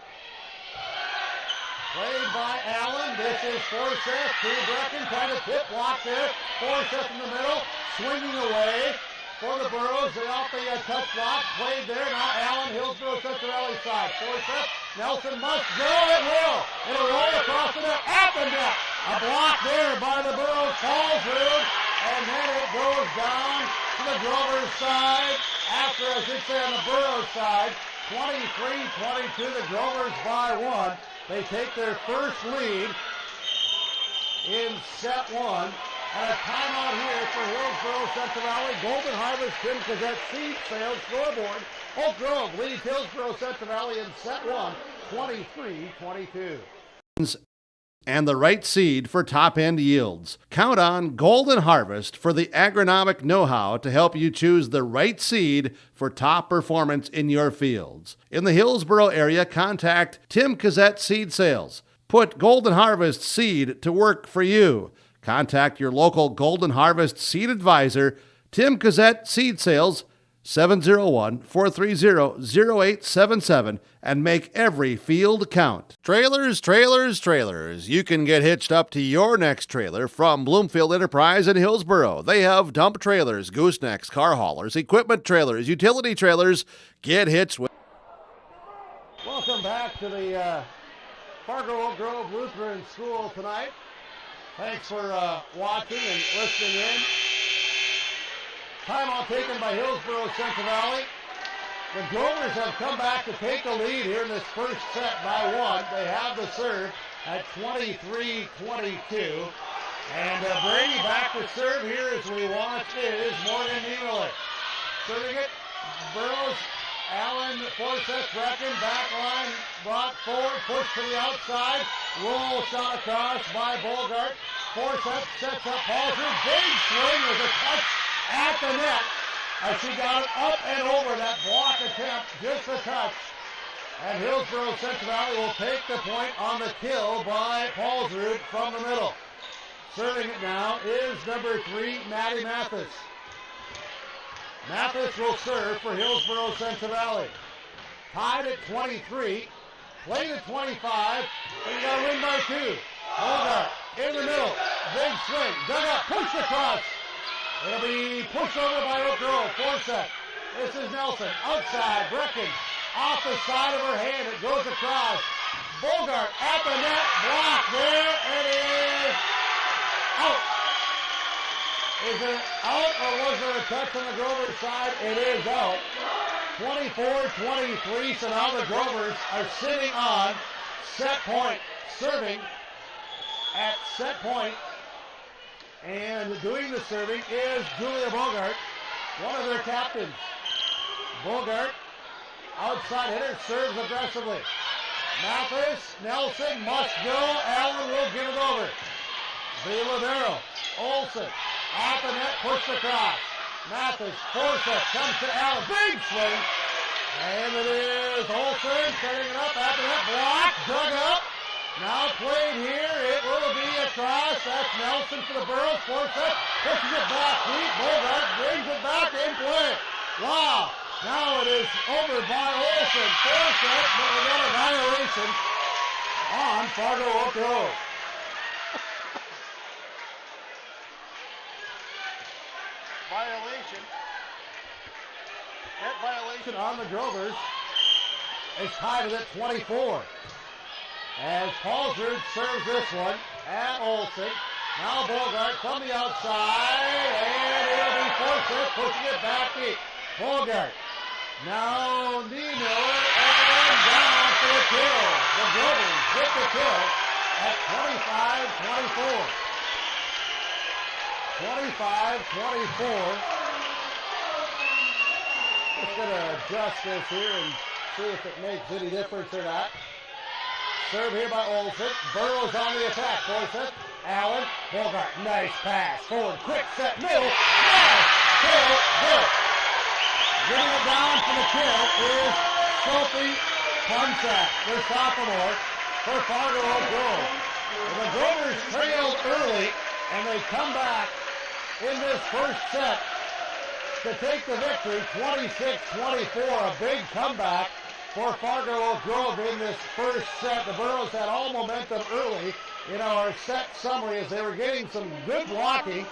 Played by Allen. This is Forseth to Brecken, trying to tip block there. Forseth in the middle, swinging away for the Burros. They off the touch block. Played there. Now Allen, Hillsborough Central Valley side. Forseth, Nelson must go. It will. It'll roll across the net. At the net. A block there by the Burros. Falls through. And then it goes down to the Grovers side. After, I should say, on the Burros side. 23-22. The Grovers by 1. They take their first lead in set 1. And a timeout here for Hillsborough Central Valley. Golden Harvest, Tim Cazette Seed Sales scoreboard. Oak Grove leads Hillsborough Central Valley in set 1, 23-22. And the right seed for top-end yields. Count on Golden Harvest for the agronomic know-how to help you choose the right seed for top performance in your fields. In the Hillsborough area, contact Tim Cazette Seed Sales. Put Golden Harvest seed to work for you. Contact your local Golden Harvest seed advisor, Tim Cazette Seed Sales, 701-430-0877, and make every field count. Trailers, trailers, trailers. You can get hitched up to your next trailer from Bloomfield Enterprise in Hillsborough. They have dump trailers, goosenecks, car haulers, equipment trailers, utility trailers. Get hitched with. Welcome back to the Fargo Oak Grove Lutheran School tonight. Thanks for watching and listening in. Timeout taken by Hillsborough Central Valley. The Grovers have come back to take the lead here in this first set by 1. They have the serve at 23-22. And Brady back to serve here as we watch is Morgan Niemiller. Serving it, Burros, Allen, Forseth, Brecken, back line, brought forward, pushed to the outside, roll shot across by Bogart. Forseth sets up Halsey, big swing with a touch at the net. As she got it up and over that block attempt, just a touch. And Hillsborough Central Valley will take the point on the kill by Paulsrud from the middle. Serving it now is number 3, Maddie Mathis. Mathis will serve for Hillsborough Central Valley. tied at 23. Played at 25. And you got to win by 2. Bogart in the middle. Big swing. Dug up. Pushed across. It'll be pushed over by Oak Grove. 4 set. This is Nelson. Outside. Brecken. Off the side of her hand. It goes across. Bogart at the net. Blocked there. It is out. Is it out or was there a touch on the Grover side? It is out. 24-23. So now the Grovers are sitting on set point. Serving at set point. And doing the serving is Julia Bogart, one of their captains. Bogart, outside hitter, serves aggressively. Mathis, Nelson must go. Allen will give it over. The libero, Olsen, at the net, pushed across. Mathis, forceps, comes to Allen. Big swing. And it is Olsen setting it up at the net. Blocked, dug up. Now played here. It will be across. That's Nelson for the Burros. Forceps, pushes it back deep. Bogart brings it back in play. Wow. Now it is over by Olsen. Forceps, but we got a violation on Fargo Oak Grove. Net violation on the Grovers is tied at 24. As Paulsard serves this one at Olsen. Now Bogart from the outside, and it'll be Forsyth pushing it back deep. Bogart. Now Niemiller, and down for the kill. The Grovers get the kill at 25-24. 25-24. Just going to adjust this here and see if it makes any difference or not. Serve here by Olsen. Burrows on the attack. Forsyth. Allen. Bogart. Nice pass. Forward. Quick set. Middle. Nice. Kill. Good. Getting it down for the kill is Sophie Punsack, the sophomore for Fargo Oak Grove. The Grovers trailed early, and they come back in this first set to take the victory, 26-24, a big comeback for Fargo Oak Grove in this first set. The Burros had all momentum early in our set summary as they were getting some good blocking,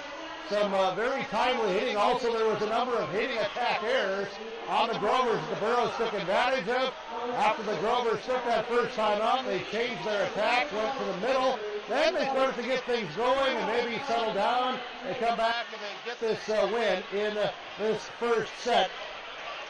some very timely hitting. Also, there was a number of hitting attack errors on the Grovers that the Burros took advantage of. After the Grovers took that first time out, they changed their attack, went to the middle. Then they started to get things going and maybe settle down. They come back and they get this win in this first set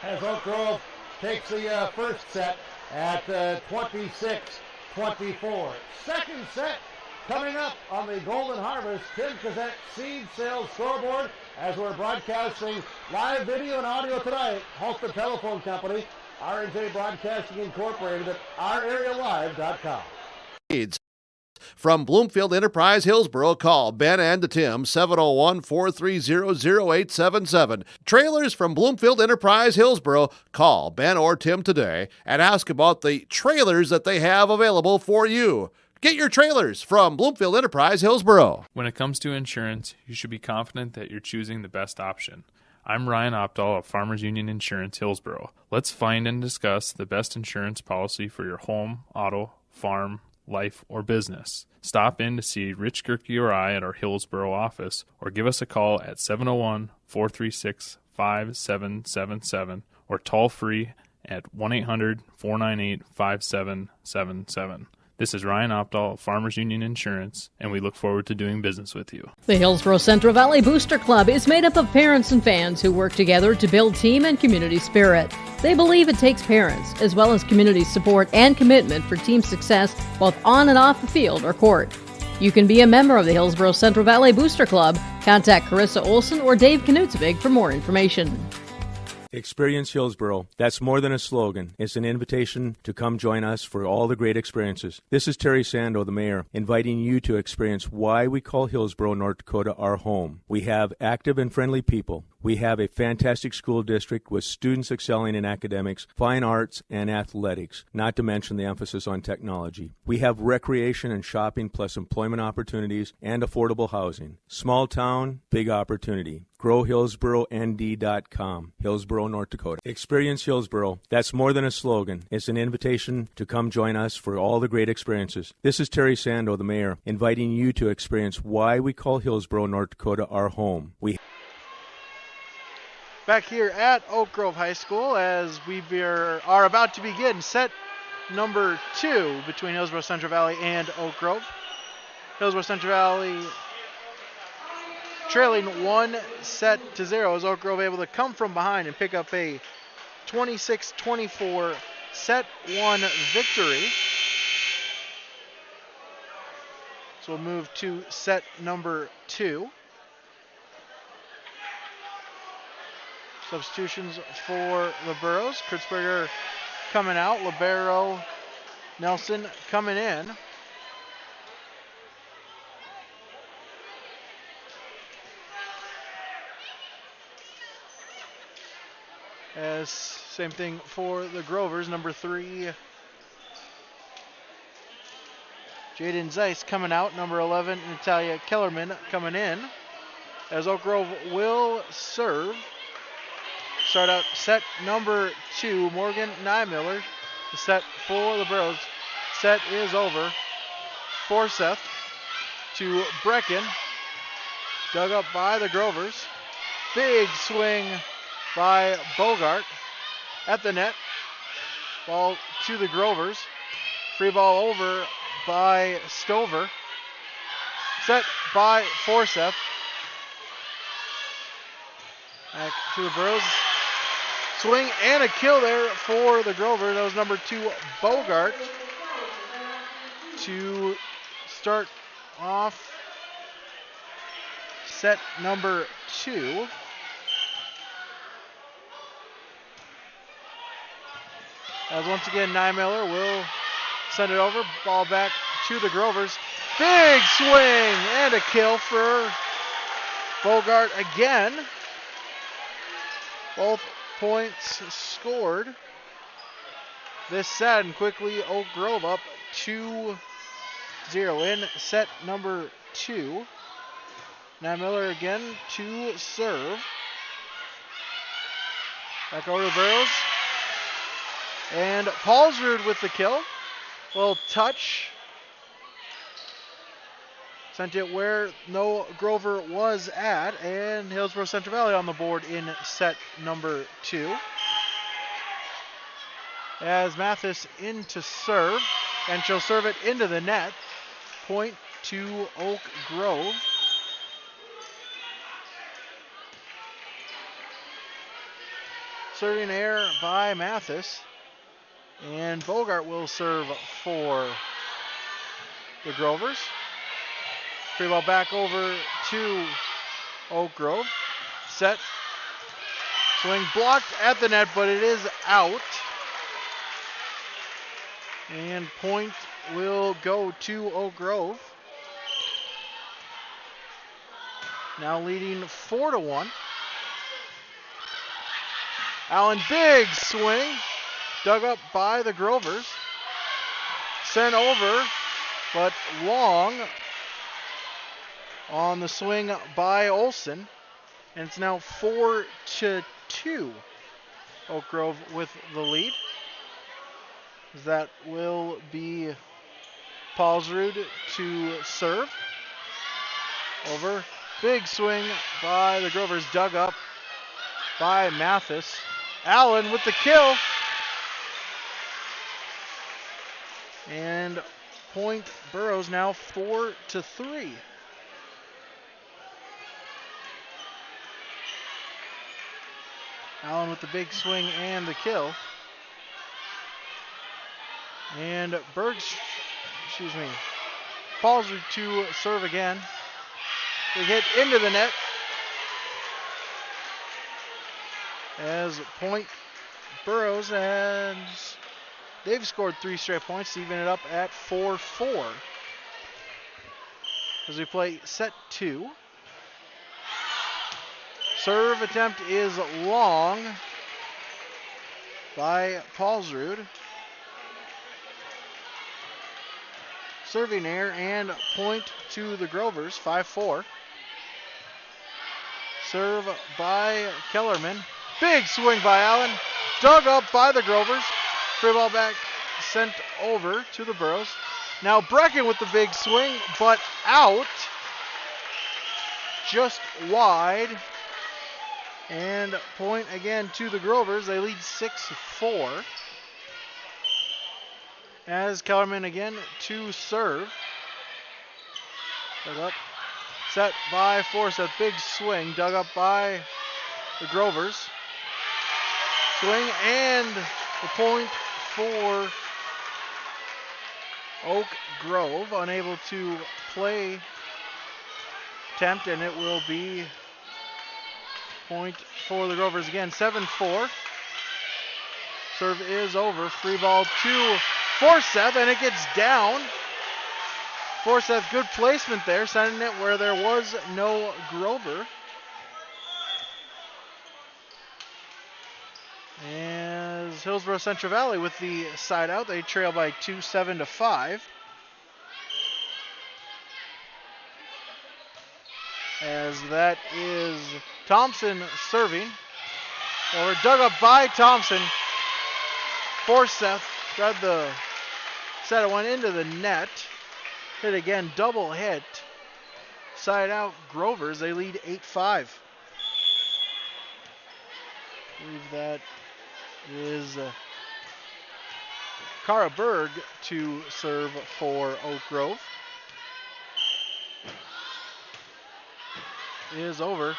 as Oak Grove takes the first set at 26-24. Second set coming up on the Golden Harvest Tim Cassette Seed Sales Scoreboard as we're broadcasting live video and audio tonight. Halsted Telephone Company, R&J Broadcasting Incorporated at ourarealive.com. From Bloomfield Enterprise Hillsboro, call Ben and Tim, 701-430-0877. Trailers from Bloomfield Enterprise Hillsboro, call Ben or Tim today and ask about the trailers that they have available for you. Get your trailers from Bloomfield Enterprise Hillsboro. When it comes to insurance, you should be confident that you're choosing the best option. I'm Ryan Opdahl of Farmers Union Insurance Hillsboro. Let's find and discuss the best insurance policy for your home, auto, farm, life, or business. Stop in to see Rich Gerke or I at our Hillsboro office, or give us a call at 701-436-5777 or toll free at 1-800-498-5777. This is Ryan Opdahl of Farmers Union Insurance, and we look forward to doing business with you. The Hillsboro Central Valley Booster Club is made up of parents and fans who work together to build team and community spirit. They believe it takes parents, as well as community support and commitment for team success, both on and off the field or court. You can be a member of the Hillsboro Central Valley Booster Club. Contact Carissa Olson or Dave Knutsvig for more information. Experience Hillsboro. That's more than a slogan. It's an invitation to come join us for all the great experiences. This is Terry Sando, the mayor, inviting you to experience why we call Hillsboro, North Dakota, our home. We have active and friendly people. We have a fantastic school district with students excelling in academics, fine arts, and athletics, not to mention the emphasis on technology. We have recreation and shopping plus employment opportunities and affordable housing. Small town, big opportunity. GrowHillsboroND.com, Hillsboro, North Dakota. Experience Hillsboro. That's more than a slogan. It's an invitation to come join us for all the great experiences. This is Terry Sando, the mayor, inviting you to experience why we call Hillsboro, North Dakota our home. Back here at Oak Grove High School as we are about to begin set number 2 between Hillsboro Central Valley and Oak Grove. Hillsboro Central Valley trailing 1-0 as Oak Grove able to come from behind and pick up a 26-24 set 1 victory. So we'll move to set number 2. Substitutions for the Burros. Kurtzberger coming out. Libero Nelson coming in. As same thing for the Grovers. Number 3, Jaden Zeiss coming out. Number 11, Natalia Kellerman coming in. As Oak Grove will serve. Start out set number 2, Morgan Nymiller. The set for the Burros. Set is over. Forseth to Brecken. Dug up by the Grovers. Big swing by Bogart at the net. Ball to the Grovers. Free ball over by Stover. Set by Forseth. Back to the Burros. Swing and a kill there for the Grover. That was number 2, Bogart, to start off set number 2. As once again, Nymiller will send it over. Ball back to the Grovers. Big swing and a kill for Bogart again. Both points scored this set, and quickly Oak Grove up 2-0 in set number 2. Nymiller again to serve. Back over to the Burros. And Paulsrud with the kill. Little touch. Sent it where no Grover was at, and Hillsboro Central Valley on the board in set number 2. As Mathis in to serve, and she'll serve it into the net. Point to Oak Grove. Serving air by Mathis. And Bogart will serve for the Grovers. Free ball back over to Oak Grove. Set. Swing blocked at the net, but it is out. And point will go to Oak Grove. Now leading 4-1. Allen, big swing. Dug up by the Grovers. Sent over, but long on the swing by Olsen. And it's now 4-2. Oak Grove with the lead. That will be Paulsrud to serve. Over. Big swing by the Grovers. Dug up by Mathis. Allen with the kill. And point Burros now 4-3. Allen with the big swing and the kill. And Paulsrud to serve again. They hit into the net. As point Burros, and they've scored 3 straight points to even it up at 4-4. As we play set 2. serve attempt is long by Paulsrud. Serving error and point to the Grovers, 5-4. Serve by Kellerman. Big swing by Allen. Dug up by the Grovers. Free ball back sent over to the Burros. Now Brecken with the big swing, but out. Just wide. And point again to the Grovers. They lead 6-4. As Kellerman again to serve. Dug up. Set by Forsyth. Big swing. Dug up by the Grovers. Swing and the point for Oak Grove. Unable to play attempt, and it will be point for the Grovers again. 7-4. Serve is over. Free ball to Forsyth, and it gets down. Forsyth, good placement there, sending it where there was no Grover. As Hillsborough Central Valley with the side out, they trail by 2, 7-5. As that is Thompson serving. Or dug up by Thompson. Forsyth grabbed the set, it went into the net. Hit again, double hit. Side out Grovers, they lead 8-5. I believe that is Cara Berg to serve for Oak Grove. Is over.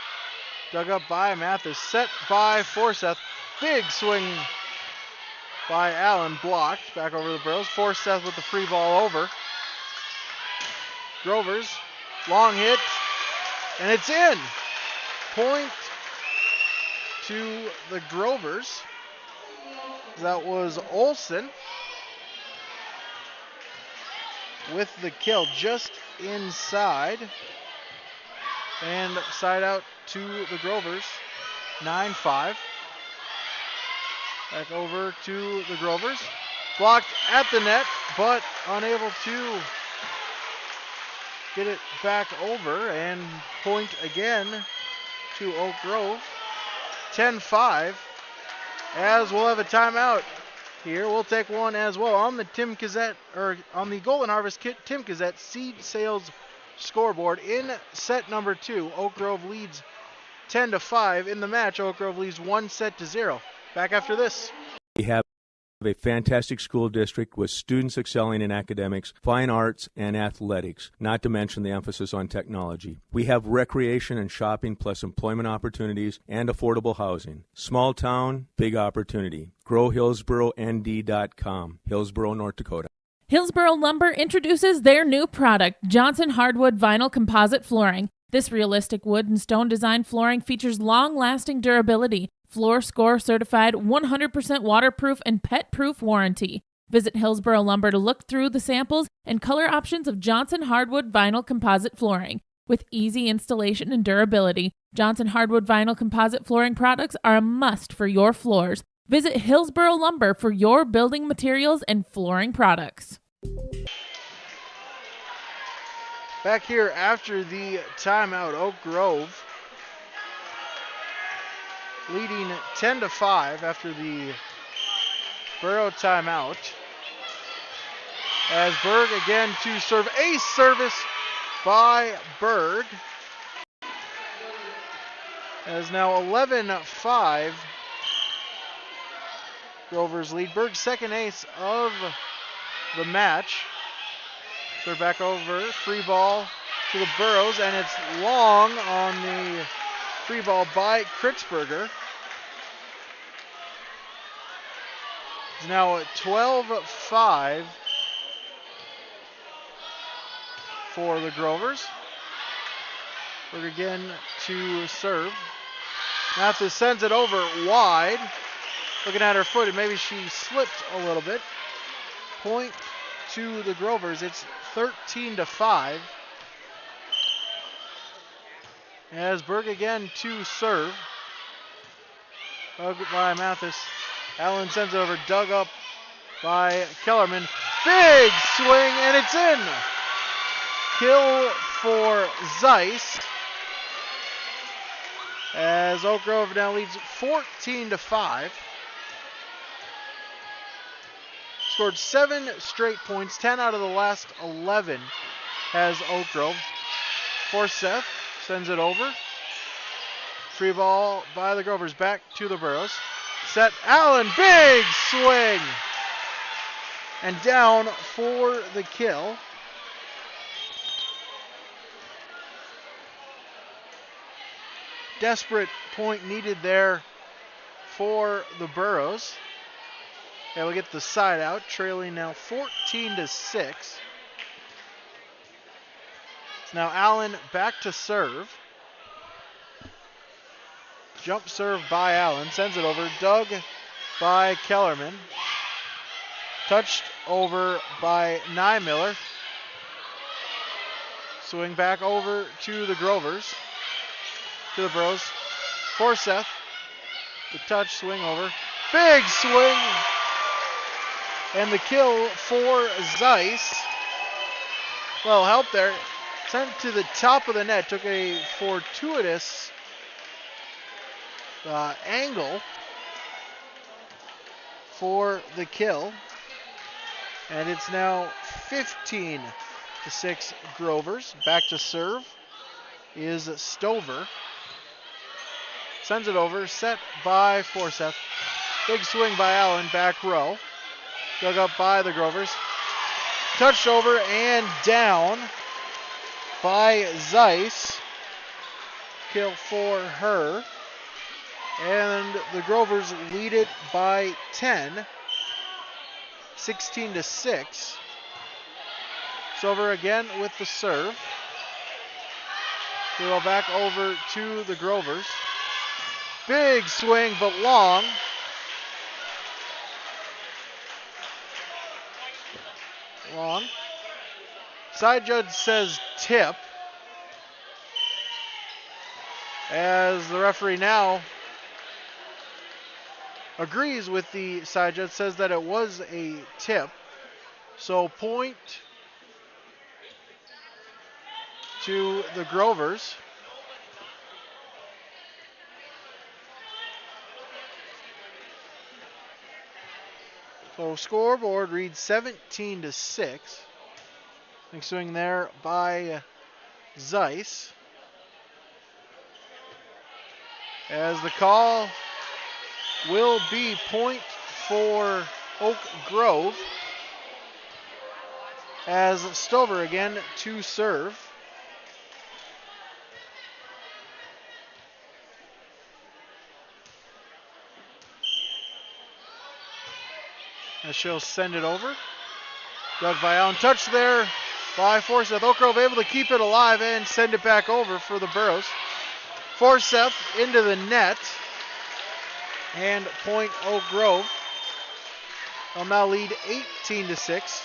Dug up by Mathis. Set by Forsyth. Big swing by Allen. Blocked. Back over the Burros. Forsyth with the free ball over. Grovers. Long hit. And it's in. Point to the Grovers. That was Olsen with the kill just inside. And side out to the Grovers. 9-5. Back over to the Grovers. Blocked at the net, but unable to get it back over. And point again to Oak Grove. 10-5. As we'll have a timeout here. We'll take one as well on the Tim Gazette, or on the Golden Harvest Tim Gazette seed sales scoreboard. In set number 2, Oak Grove leads 10-5. In the match, Oak Grove leads 1-0. Back after this. We have a fantastic school district with students excelling in academics, fine arts, and athletics, not to mention the emphasis on technology. We have recreation and shopping plus employment opportunities and affordable housing. Small town, big opportunity. GrowHillsboroND.com, Hillsborough, North Dakota. Hillsborough Lumber introduces their new product, Johnson Hardwood Vinyl Composite Flooring. This realistic wood and stone design flooring features long-lasting durability, Floor Score certified, 100% waterproof and pet-proof warranty. Visit Hillsborough Lumber to look through the samples and color options of Johnson Hardwood Vinyl Composite Flooring. With easy installation and durability, Johnson Hardwood Vinyl Composite Flooring products are a must for your floors. Visit Hillsborough Lumber for your building materials and flooring products. Back here after the timeout, Oak Grove leading 10-5 after the Burrow timeout. As Berg again to serve. Ace service by Berg. As now 11-5. Grovers lead. Berg's second ace of the match. Serve back over. Free ball to the Burros, and it's long on the free ball by Kritzberger. It's now 12-5 for the Grovers. Berg again to serve. Mathis sends it over wide. Looking at her foot, and maybe she slipped a little bit. Point to the Grovers. It's 13-5. As Berg again to serve. Dug by Mathis. Allen sends it over, dug up by Kellerman. Big swing, and it's in. Kill for Zeiss. As Oak Grove now leads 14-5. Scored 7 straight points, 10 out of the last 11 has Oak Grove. Forsyth sends it over. Free ball by the Grovers, back to the Burros. Set, Allen, big swing! And down for the kill. Desperate point needed there for the Burros. And we get the side out, trailing now 14-6. It's now Allen back to serve. Jump serve by Allen, sends it over, dug by Kellerman. Touched over by Niemiller. Swing back over to the Grovers. To the Bros. Forsyth. The touch, swing over. Big swing! And the kill for Zeiss. Well, help there. Sent to the top of the net. Took a fortuitous angle for the kill. And it's now 15-6 Grovers. Back to serve is Stover. Sends it over, set by Forsyth. Big swing by Allen, back row. Dug up by the Grovers. Touched over and down by Zeiss. Kill for her. And the Grovers lead it by 10. 16-6. Stover again with the serve. We go back over to the Grovers. Big swing, but long. Long. Side judge says tip. As the referee now agrees with the side judge, says that it was a tip. So point to the Grovers. So scoreboard reads 17-6. Big swing there by Zeiss. As the call will be point for Oak Grove. As Stover again to serve. As she'll send it over. Dug by Allen. Touch there by Forsyth. Oak Grove able to keep it alive and send it back over for the Burros. Forsyth into the net. And point Oak Grove. They'll now lead 18-6.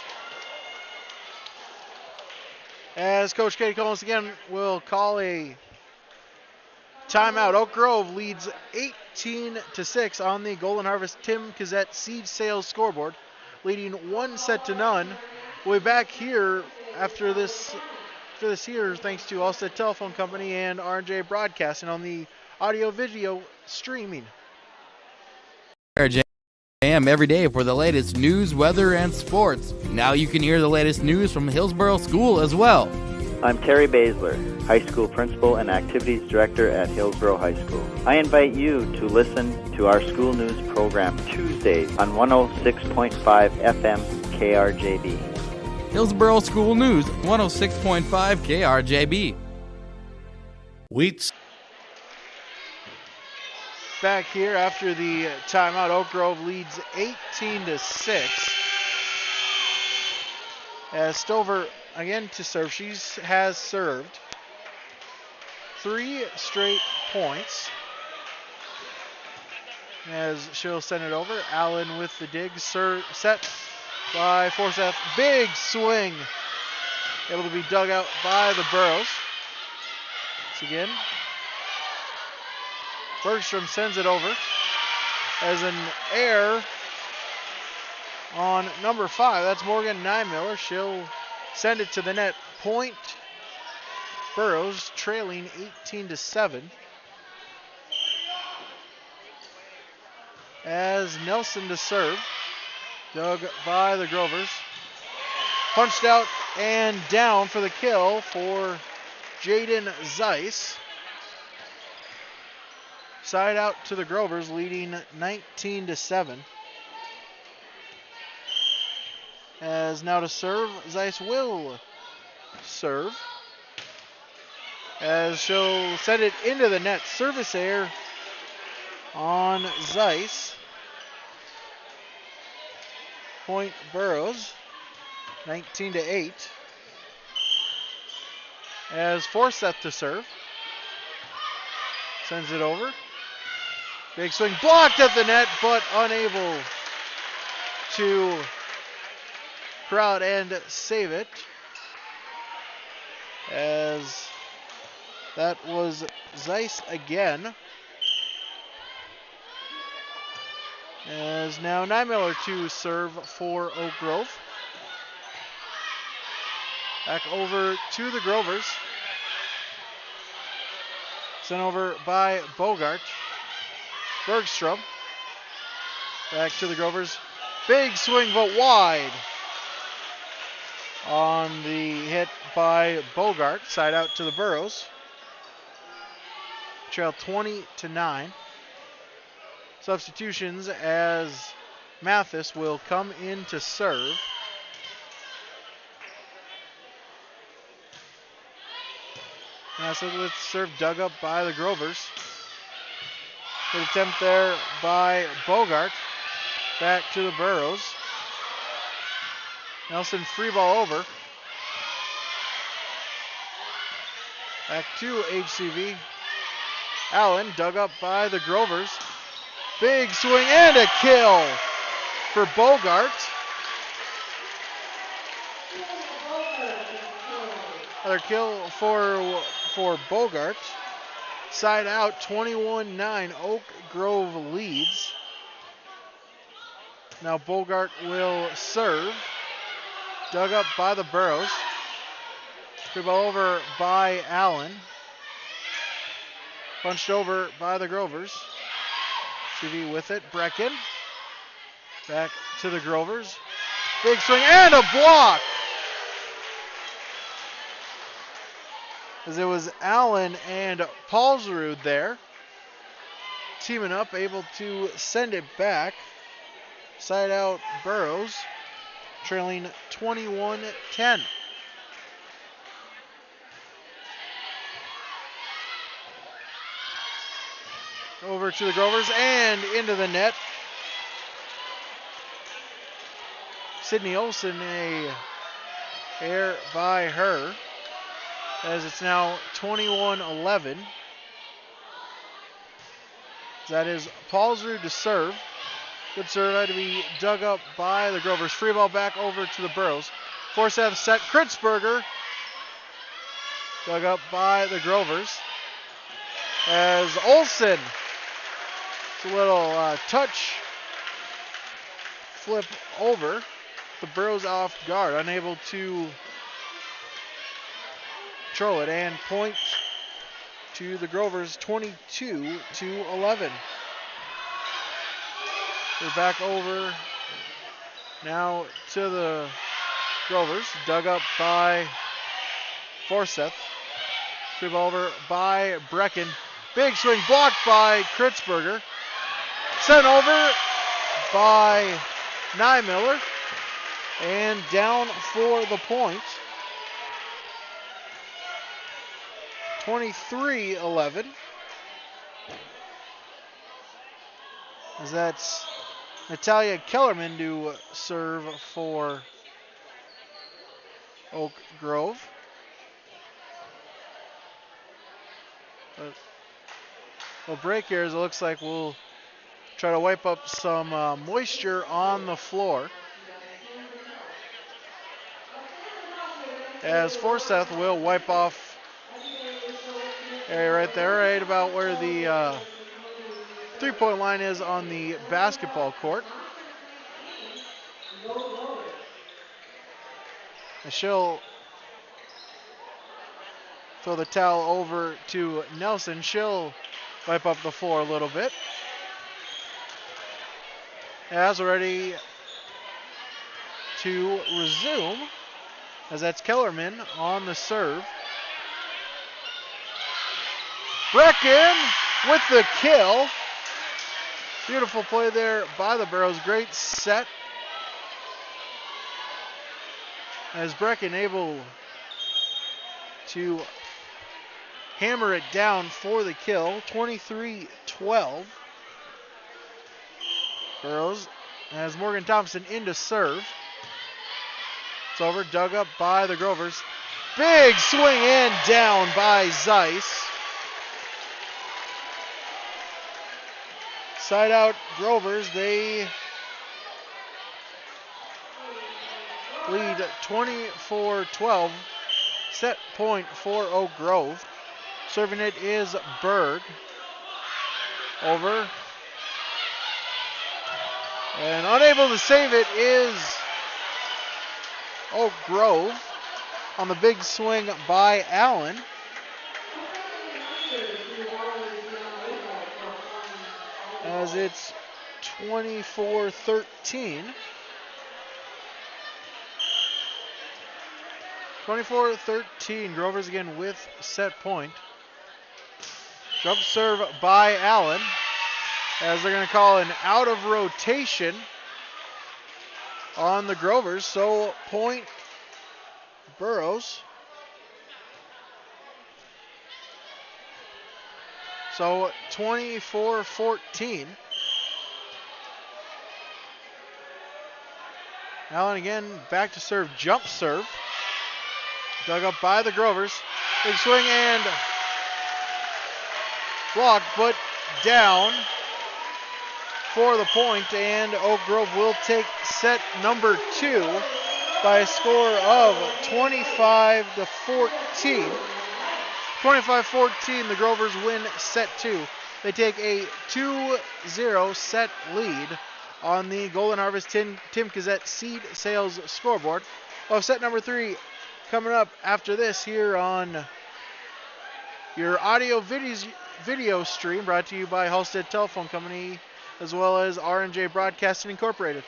As Coach Katie Collins again will call a timeout. Oak Grove leads 18-6 on the Golden Harvest Tim Kazette Seed Sales scoreboard, leading 1-0. We'll be back here after this here, thanks to Allstate Telephone Company and R&J Broadcasting on the audio-video streaming. RJ AM every day for the latest news, weather, and sports. Now you can hear the latest news from Hillsborough School as well. I'm Terry Baszler, High School Principal and Activities Director at Hillsborough High School. I invite you to listen to our school news program Tuesday on 106.5 FM KRJB. Hillsborough School News, 106.5 KRJB. Wheats. Back here after the timeout, Oak Grove leads 18-6. As Stover again to serve. She has served 3 straight points. As she'll send it over. Allen with the dig. Set by Forsyth. Big swing. Able to be dug out by the Burros. Once again, Bergstrom sends it over as an error on number 5. That's Morgan Nymiller. She'll send it to the net. Point Burrows trailing 18-7. As Nelson to serve. Dug by the Grovers. Punched out and down for the kill for Jaden Zeiss. Side out to the Grovers, leading 19-7. As now to serve, Zeiss will serve. As she'll set it into the net. Service error on Zeiss. Point Burrows, 19-8. As Forseth to serve. Sends it over. Big swing blocked at the net, but unable to crowd and save it. As that was Zeiss again. As now Nymiller to serve for Oak Grove. Back over to the Grovers. Sent over by Bogart. Bergstrom. Back to the Grovers. Big swing, but wide. On the hit by Bogart. Side out to the Burrows. Trail 20-9. Substitutions as Mathis will come in to serve. Now so let's serve dug up by the Grovers. Good attempt there by Bogart. Back to the Burrows. Nelson free ball over. Back to HCV. Allen dug up by the Grovers. Big swing and a kill for Bogart. Another kill for Bogart. Side out, 21-9. Oak Grove leads. Now Bogart will serve. Dug up by the Burrows. Free ball over by Allen. Punched over by the Grovers. CV with it. Brecken. Back to the Grovers. Big swing and a block. As it was Allen and Paulsrud there. Teaming up, able to send it back. Side out Burrows. Trailing 21-10. Over to the Grovers and into the net. Sydney Olsen, a error by her. As it's now 21-11. That is Paulsrud to serve. Good serve had to be dug up by the Grovers. Free ball back over to the Burrows. Forsyth set. Kritzberger. Dug up by the Grovers. As Olsen. It's a little touch. Flip over. The Burrows off guard. Unable to control it. And point to the Grovers 22-11. We're back over now to the Grovers. Dug up by Forsyth. Free ball over by Brecken. Big swing blocked by Kritzberger. Sent over by Nymiller. And down for the point. 23-11. As that's Natalia Kellerman to serve for Oak Grove. We'll break here as it looks like we'll try to wipe up some moisture on the floor. As Forsyth will wipe off area right there, right about where the three-point line is on the basketball court. And she'll throw the towel over to Nelson. She'll wipe up the floor a little bit. As we're ready to resume, as that's Kellerman on the serve. Brecken with the kill. Beautiful play there by the Burros. Great set. As Brecken able to hammer it down for the kill. 23-12. Burros has Morgan Thompson into serve. It's over, dug up by the Grovers. Big swing and down by Zeiss. Side out Grovers, they lead 24-12. Set point for Oak Grove. Serving it is Berg. Over. And unable to save it is Oak Grove on the big swing by Allen. As it's 24-13. 24-13. Grovers again with set point. Jump serve by Allen. As they're going to call an out of rotation on the Grovers. So point Burros. So 24-14. Allen again back to serve, jump serve. Dug up by the Grovers. Big swing and blocked, but down for the point, and Oak Grove will take set number 2 by a score of 25-14. 25-14, the Grovers win set 2. They take a 2-0 set lead on the Golden Harvest Tim Cassette seed sales scoreboard. We'll have set number 3 coming up after this here on your audio video stream, brought to you by Halstead Telephone Company, as well as R&J Broadcasting Incorporated.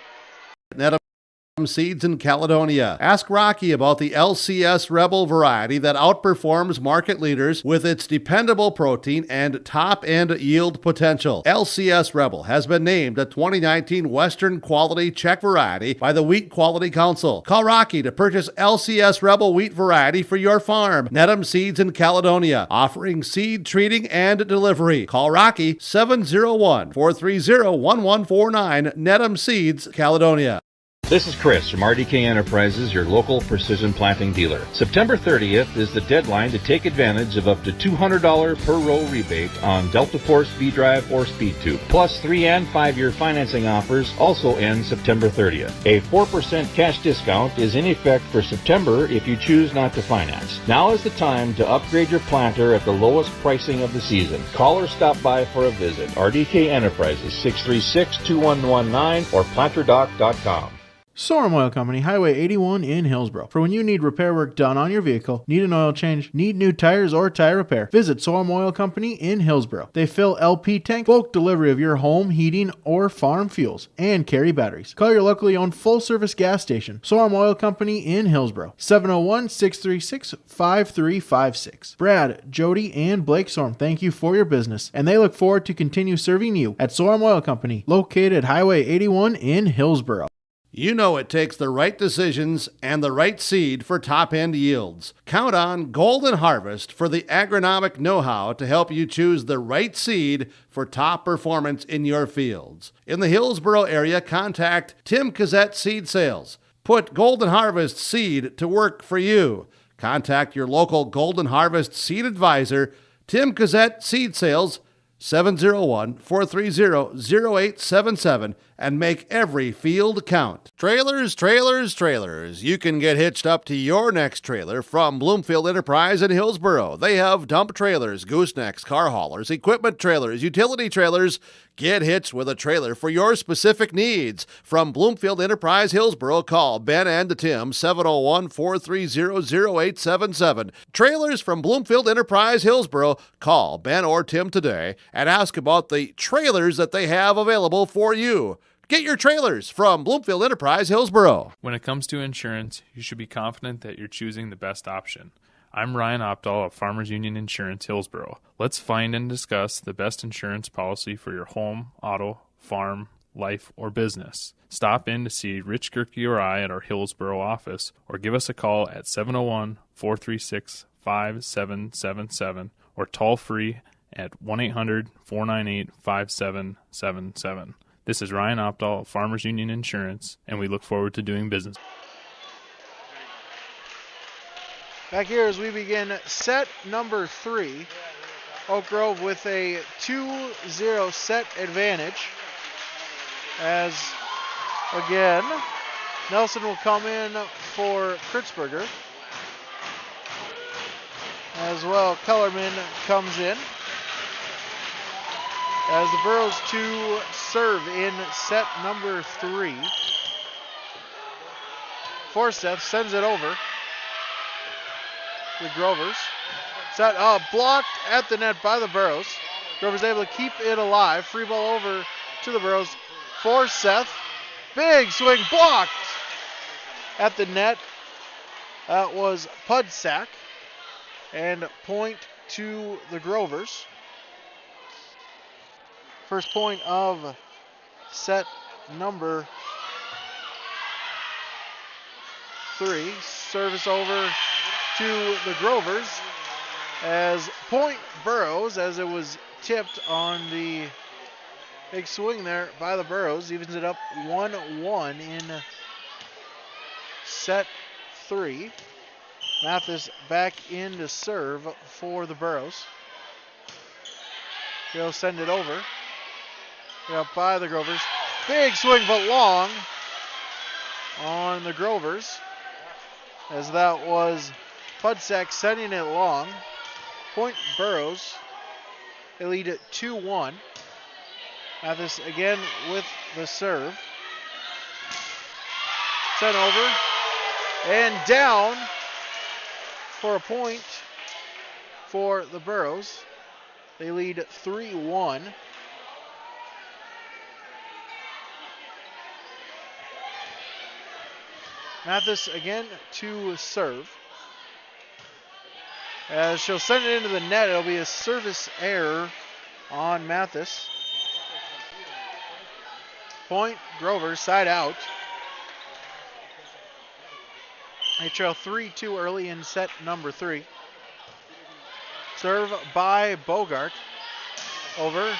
Seeds in Caledonia. Ask Rocky about the LCS Rebel variety that outperforms market leaders with its dependable protein and top-end yield potential. LCS Rebel has been named a 2019 Western Quality Check variety by the Wheat Quality Council. Call Rocky to purchase LCS Rebel wheat variety for your farm. Nedham Seeds in Caledonia, offering seed treating and delivery. Call Rocky 701-430-1149. Nedham Seeds, Caledonia. This is Chris from RDK Enterprises, your local precision planting dealer. September 30th is the deadline to take advantage of up to $200 per row rebate on Delta Force V-Drive or Speed Tube. Plus 3 and 5-year financing offers also end September 30th. A 4% cash discount is in effect for September if you choose not to finance. Now is the time to upgrade your planter at the lowest pricing of the season. Call or stop by for a visit. RDK Enterprises, 636-2119 or planterdoc.com. Sorum Oil Company, Highway 81 in Hillsborough. For when you need repair work done on your vehicle, need an oil change, need new tires or tire repair, visit Sorum Oil Company in Hillsborough. They fill LP tank, bulk delivery of your home, heating, or farm fuels, and carry batteries. Call your locally owned full-service gas station, Sorum Oil Company in Hillsborough, 701-636-5356. Brad, Jody, and Blake Sorum, thank you for your business, and they look forward to continue serving you at Sorum Oil Company, located at Highway 81 in Hillsborough. You know it takes the right decisions and the right seed for top-end yields. Count on Golden Harvest for the agronomic know-how to help you choose the right seed for top performance in your fields. In the Hillsborough area, contact Tim Cassette Seed Sales. Put Golden Harvest seed to work for you. Contact your local Golden Harvest seed advisor, Tim Cassette Seed Sales, 701-430-0877, and make every field count. Trailers, trailers, trailers. You can get hitched up to your next trailer from Bloomfield Enterprise in Hillsboro. They have dump trailers, goosenecks, car haulers, equipment trailers, utility trailers. Get hitched with a trailer for your specific needs. From Bloomfield Enterprise Hillsboro, call Ben and Tim 701-430-0877. Trailers from Bloomfield Enterprise Hillsboro, call Ben or Tim today and ask about the trailers that they have available for you. Get your trailers from Bloomfield Enterprise Hillsboro. When it comes to insurance, you should be confident that you're choosing the best option. I'm Ryan Opdahl of Farmers Union Insurance Hillsboro. Let's find and discuss the best insurance policy for your home, auto, farm, life, or business. Stop in to see Rich Gerke or I at our Hillsboro office, or give us a call at 701-436-5777 or toll free at 1-800-498-5777. This is Ryan Opdahl of Farmers Union Insurance, and we look forward to doing business. Back here as we begin set number 3. Oak Grove with a 2-0 set advantage. As, again, Nelson will come in for Kritzberger. As well, Kellerman comes in. As the Burros to serve in set number 3. Forseth sends it over. The Grovers. Set blocked at the net by the Burros. Grovers able to keep it alive. Free ball over to the Burros. Forseth. Big swing blocked at the net. That was Pudsack. And point to the Grovers. First point of set number 3. Service over to the Grovers as point Burros, as it was tipped on the big swing there by the Burros. Evens it up 1-1 in set 3. Mathis back in to serve for the Burros. He'll send it over. Up by the Grovers. Big swing but long on the Grovers, as that was Pudsack sending it long. Point Burros. They lead at 2-1. Mathis again with the serve. Sent over and down for a point for the Burros. They lead 3-1. Mathis again to serve. As she'll send it into the net, it'll be a service error on Mathis. Point Grover, side out. They trail 3-2 early in set number 3. Serve by Bogart. Over.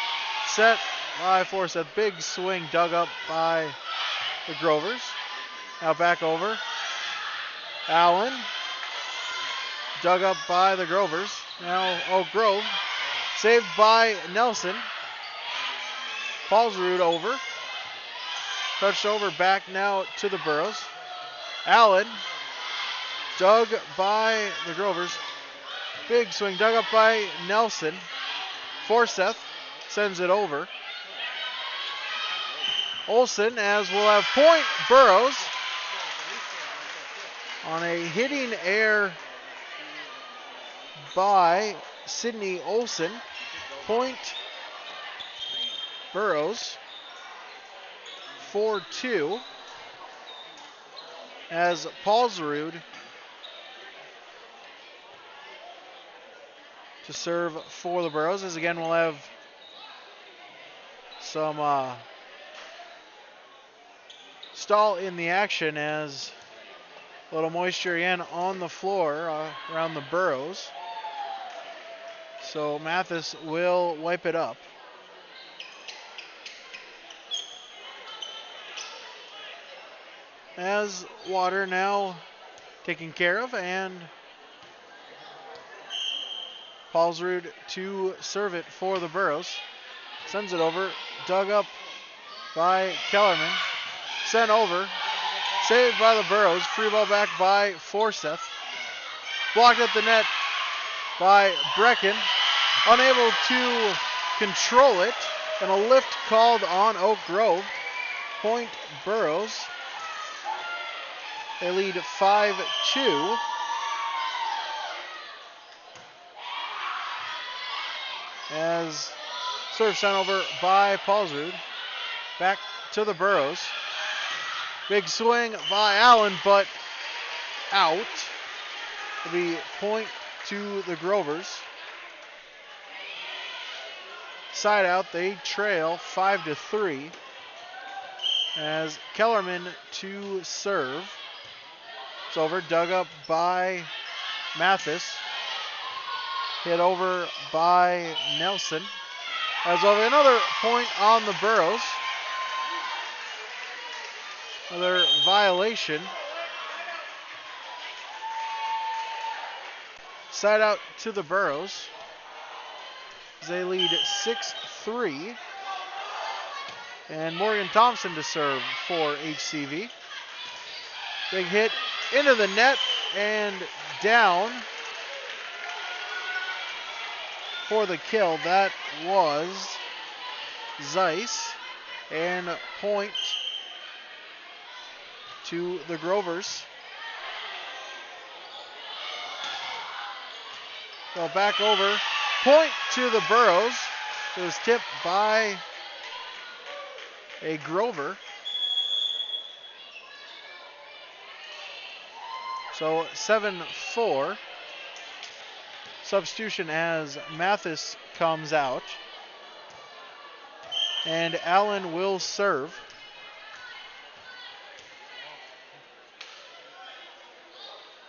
Set by Forseth. Big swing dug up by the Grovers. Now back over. Allen. Dug up by the Grovers. Now Oak Grove. Saved by Nelson. Paulsrud over. Touched over back now to the Burros. Allen. Dug by the Grovers. Big swing dug up by Nelson. Forseth sends it over. Olsen, as we'll have point Burros on a hitting error by Sydney Olsen. Point Burros 4-2 as Paulsrud to serve for the Burros. As again, we'll have some stall in the action as a little moisture again on the floor around the Burros. So Mathis will wipe it up. As water now taken care of, and Paulsrud to serve it for the Burros. Sends it over, dug up by Kellerman. Sent over. Saved by the Burrows. Free ball back by Forsyth. Blocked at the net by Brecken. Unable to control it. And a lift called on Oak Grove. Point Burrows. They lead 5-2. As serve sent over by Paulsrud. Back to the Burrows. Big swing by Allen, but out. It'll be point to the Grovers. Side out, they trail 5-3. As Kellerman to serve. It's over, dug up by Mathis. Hit over by Nelson. As over another point on the Burrows. Another violation. Side out to the Burrows. They lead 6-3. And Morgan Thompson to serve for HCV. Big hit into the net and down for the kill. That was Zeiss. And point to the Grovers. So back over. Point to the Burrows. It was tipped by a Grover. So 7-4. Substitution as Mathis comes out. And Allen will serve.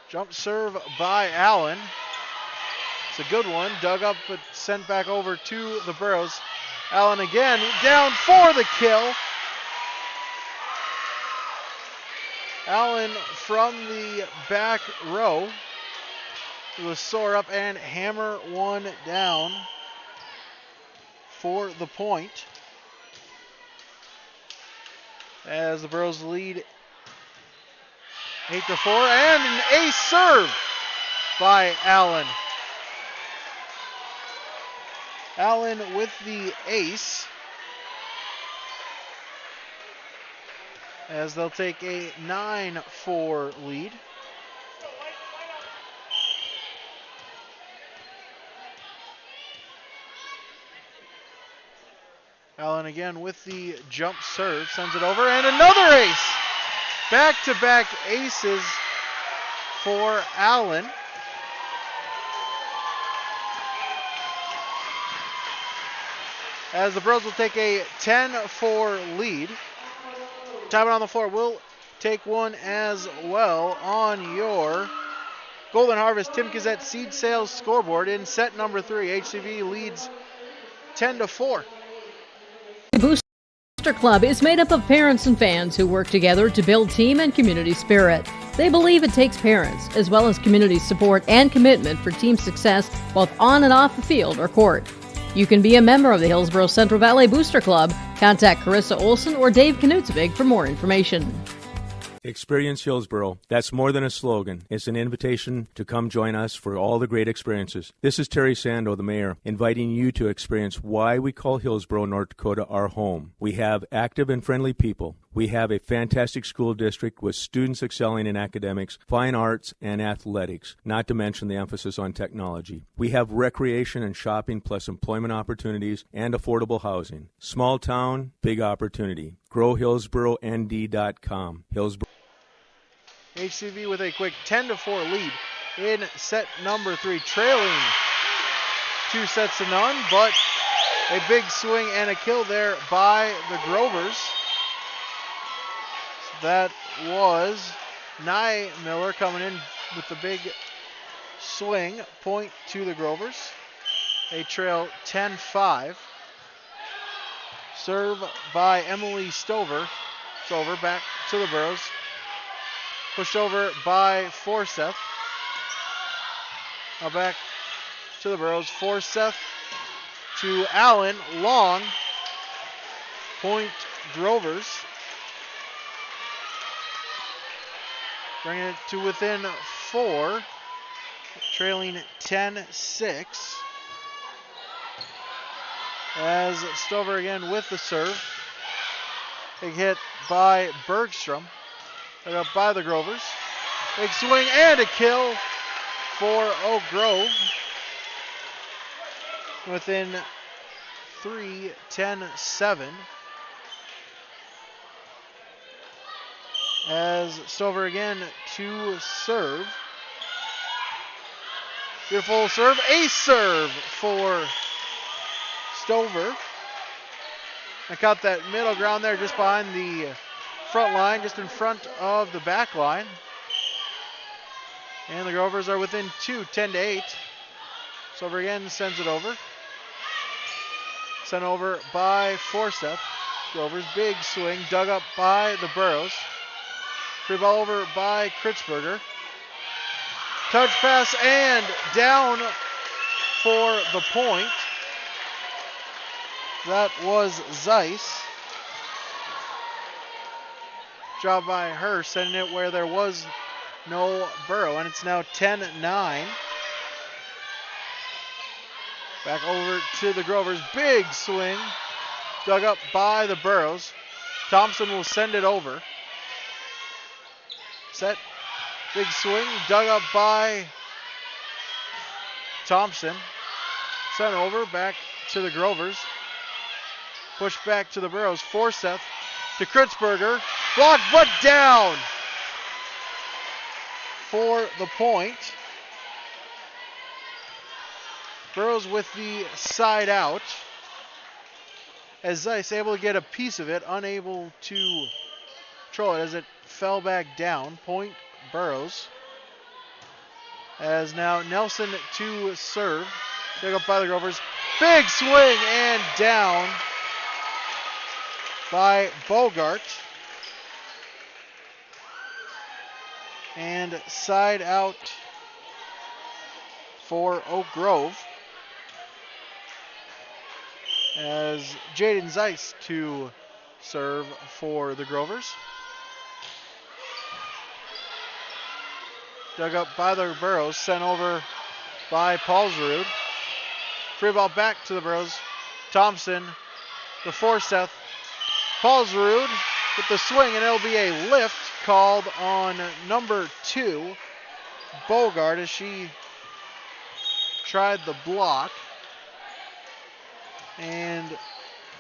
Jump serve by Allen. It's a good one. Dug up but sent back over to the Burrows. Allen again down for the kill. Allen from the back row. He will soar up and hammer one down for the point. As the Burrows lead 8-4, and an ace serve by Allen. Allen with the ace. As they'll take a 9-4 lead. Allen again with the jump serve, sends it over, and another ace. Back-to-back aces for Allen. As the Burrows will take a 10-4 lead. Time on the floor. We'll take one as well on your Golden Harvest Tim Gazette seed sales scoreboard in set number 3. HCV leads 10-4. Booster Club is made up of parents and fans who work together to build team and community spirit. They believe it takes parents, as well as community support and commitment for team success, both on and off the field or court. You can be a member of the Hillsborough Central Valley Booster Club. Contact Carissa Olson or Dave Knutsvig for more information. Experience Hillsborough. That's more than a slogan. It's an invitation to come join us for all the great experiences. This is Terry Sando, the mayor, inviting you to experience why we call Hillsborough, North Dakota, our home. We have active and friendly people. We have a fantastic school district with students excelling in academics, fine arts, and athletics, not to mention the emphasis on technology. We have recreation and shopping plus employment opportunities and affordable housing. Small town, big opportunity. GrowHillsboroND.com. Hillsborough. HCV with a quick 10-4 lead in set number 3, trailing 2 sets to none, but a big swing and a kill there by the Grovers. That was Nye Miller coming in with the big swing. Point to the Grovers. They trail 10-5. Serve by Emily Stover. It's over, back to the Burrows. Pushed over by Forsyth. Now back to the Burrows. Forsyth to Allen. Long. Point Grovers. Bringing it to within 4. Trailing 10-6. As Stover again with the serve. Big hit by Bergstrom. Put up by the Grovers. Big swing and a kill for Oak Grove. Within 3, 10-7. As Stover again to serve. Beautiful serve. Ace serve for Stover. I caught that middle ground there just behind the front line, just in front of the back line. And the Grovers are within 2, 10-8. Stover again sends it over. Sent over by Forsyth. Grovers, big swing, dug up by the Burrows. Free ball over by Kritzberger. Touch pass and down for the point. That was Zeiss. Job by her, sending it where there was no Burrow, and it's now 10-9. Back over to the Grovers. Big swing. Dug up by the Burrows. Thompson will send it over. Set. Big swing. Dug up by Thompson. Sent over. Back to the Grovers. Push back to the Burrows. Forsyth to Kritzberger. Blocked but down for the point. Burrows with the side out. As Zeiss able to get a piece of it, unable to control it as it fell back down. Point Burrows. As now Nelson to serve. Dug up by the Grovers. Big swing and down by Bogart. And side out for Oak Grove. As Jaden Zeiss to serve for the Grovers. Dug up by the Burrows, sent over by Paulsrud. Free ball back to the Burrows. Thompson to Forsyth. Paulsrud with the swing, and it'll be a lift called on number 2, Bogart, as she tried the block. And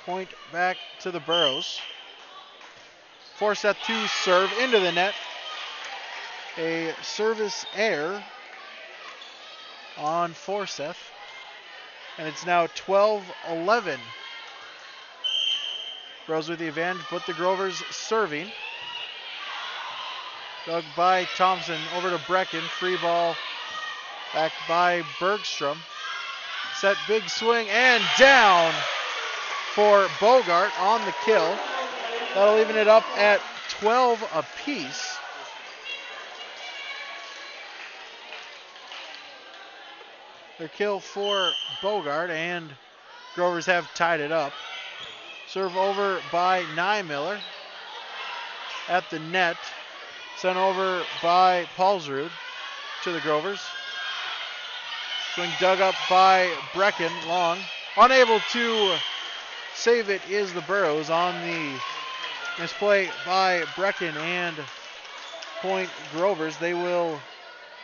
point back to the Burrows. Forsyth to serve into the net. A service error on Forsyth. And it's now 12-11. Burrows with the advantage, but the Grovers serving. Dug by Thompson over to Brecken. Free ball back by Bergstrom. Set, big swing and down for Bogart on the kill. That'll even it up at 12 apiece. The kill for Bogart, and Grovers have tied it up. Serve over by Niemiller at the net. Sent over by Paulsrud to the Grovers. Swing dug up by Brecken, long. Unable to save it is the Burrows on the misplay by Brecken and point Grovers. They will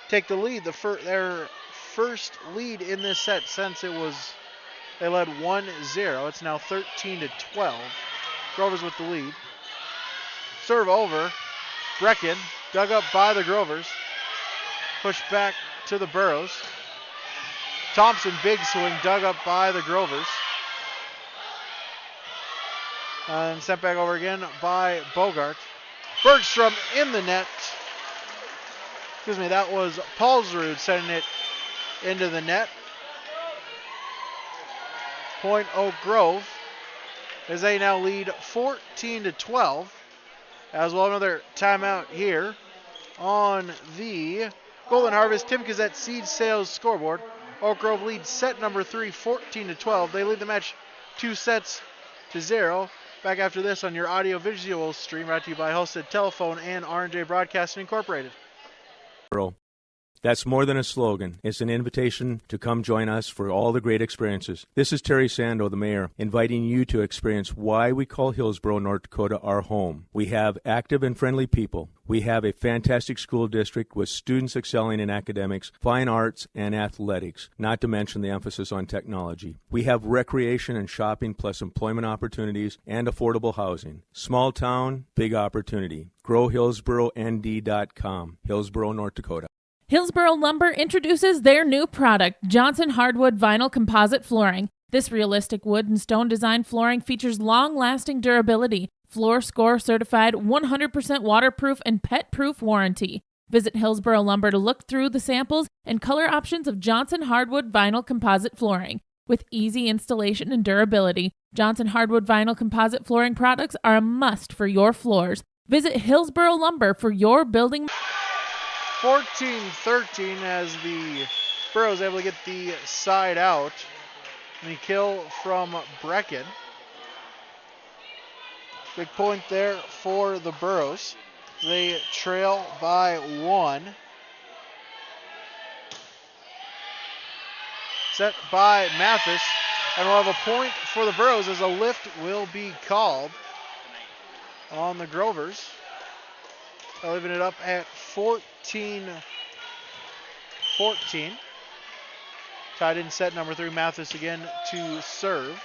take the lead, their first lead in this set since they led 1-0. It's now 13-12. Grovers with the lead. Serve over. Brecken dug up by the Grovers. Pushed back to the Burrows. Thompson, big swing, dug up by the Grovers. And sent back over again by Bogart. Bergstrom in the net. Excuse me, that was Paulsrud sending it into the net. Point Oak Grove as they now lead 14-12. As well, another timeout here on the Golden Harvest Tim Gazette Seed Sales scoreboard. Oak Grove leads set number 3, 14-12. They lead the match 2-0. Back after this on your audio-visual stream, brought to you by Hosted Telephone and R&J Broadcasting Incorporated. That's more than a slogan. It's an invitation to come join us for all the great experiences. This is Terry Sando, the mayor, inviting you to experience why we call Hillsboro, North Dakota, our home. We have active and friendly people. We have a fantastic school district with students excelling in academics, fine arts, and athletics, not to mention the emphasis on technology. We have recreation and shopping plus employment opportunities and affordable housing. Small town, big opportunity. GrowHillsboroND.com, Hillsboro, North Dakota. Hillsboro Lumber introduces their new product, Johnson Hardwood Vinyl Composite Flooring. This realistic wood and stone design flooring features long-lasting durability, Floor Score certified, 100% waterproof and pet-proof warranty. Visit Hillsboro Lumber to look through the samples and color options of Johnson Hardwood Vinyl Composite Flooring. With easy installation and durability, Johnson Hardwood Vinyl Composite Flooring products are a must for your floors. Visit Hillsboro Lumber for your building. 14-13 as the Burros able to get the side out. And the kill from Brecken. Big point there for the Burros. They trail by 1. Set by Mathis. And we'll have a point for the Burros as a lift will be called on the Grovers. Leaving it up at 14-14. Tied in set number 3. Mathis again to serve.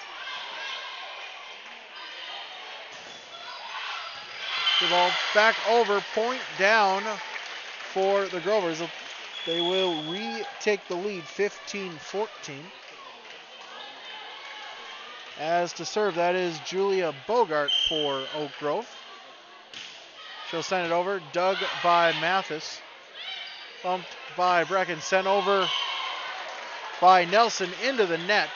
The ball back over. Point down for the Grovers. They will retake the lead 15-14. As to serve, that is Julia Bogart for Oak Grove. She'll send it over. Dug by Mathis. Bumped by Brecken. Sent over by Nelson into the net.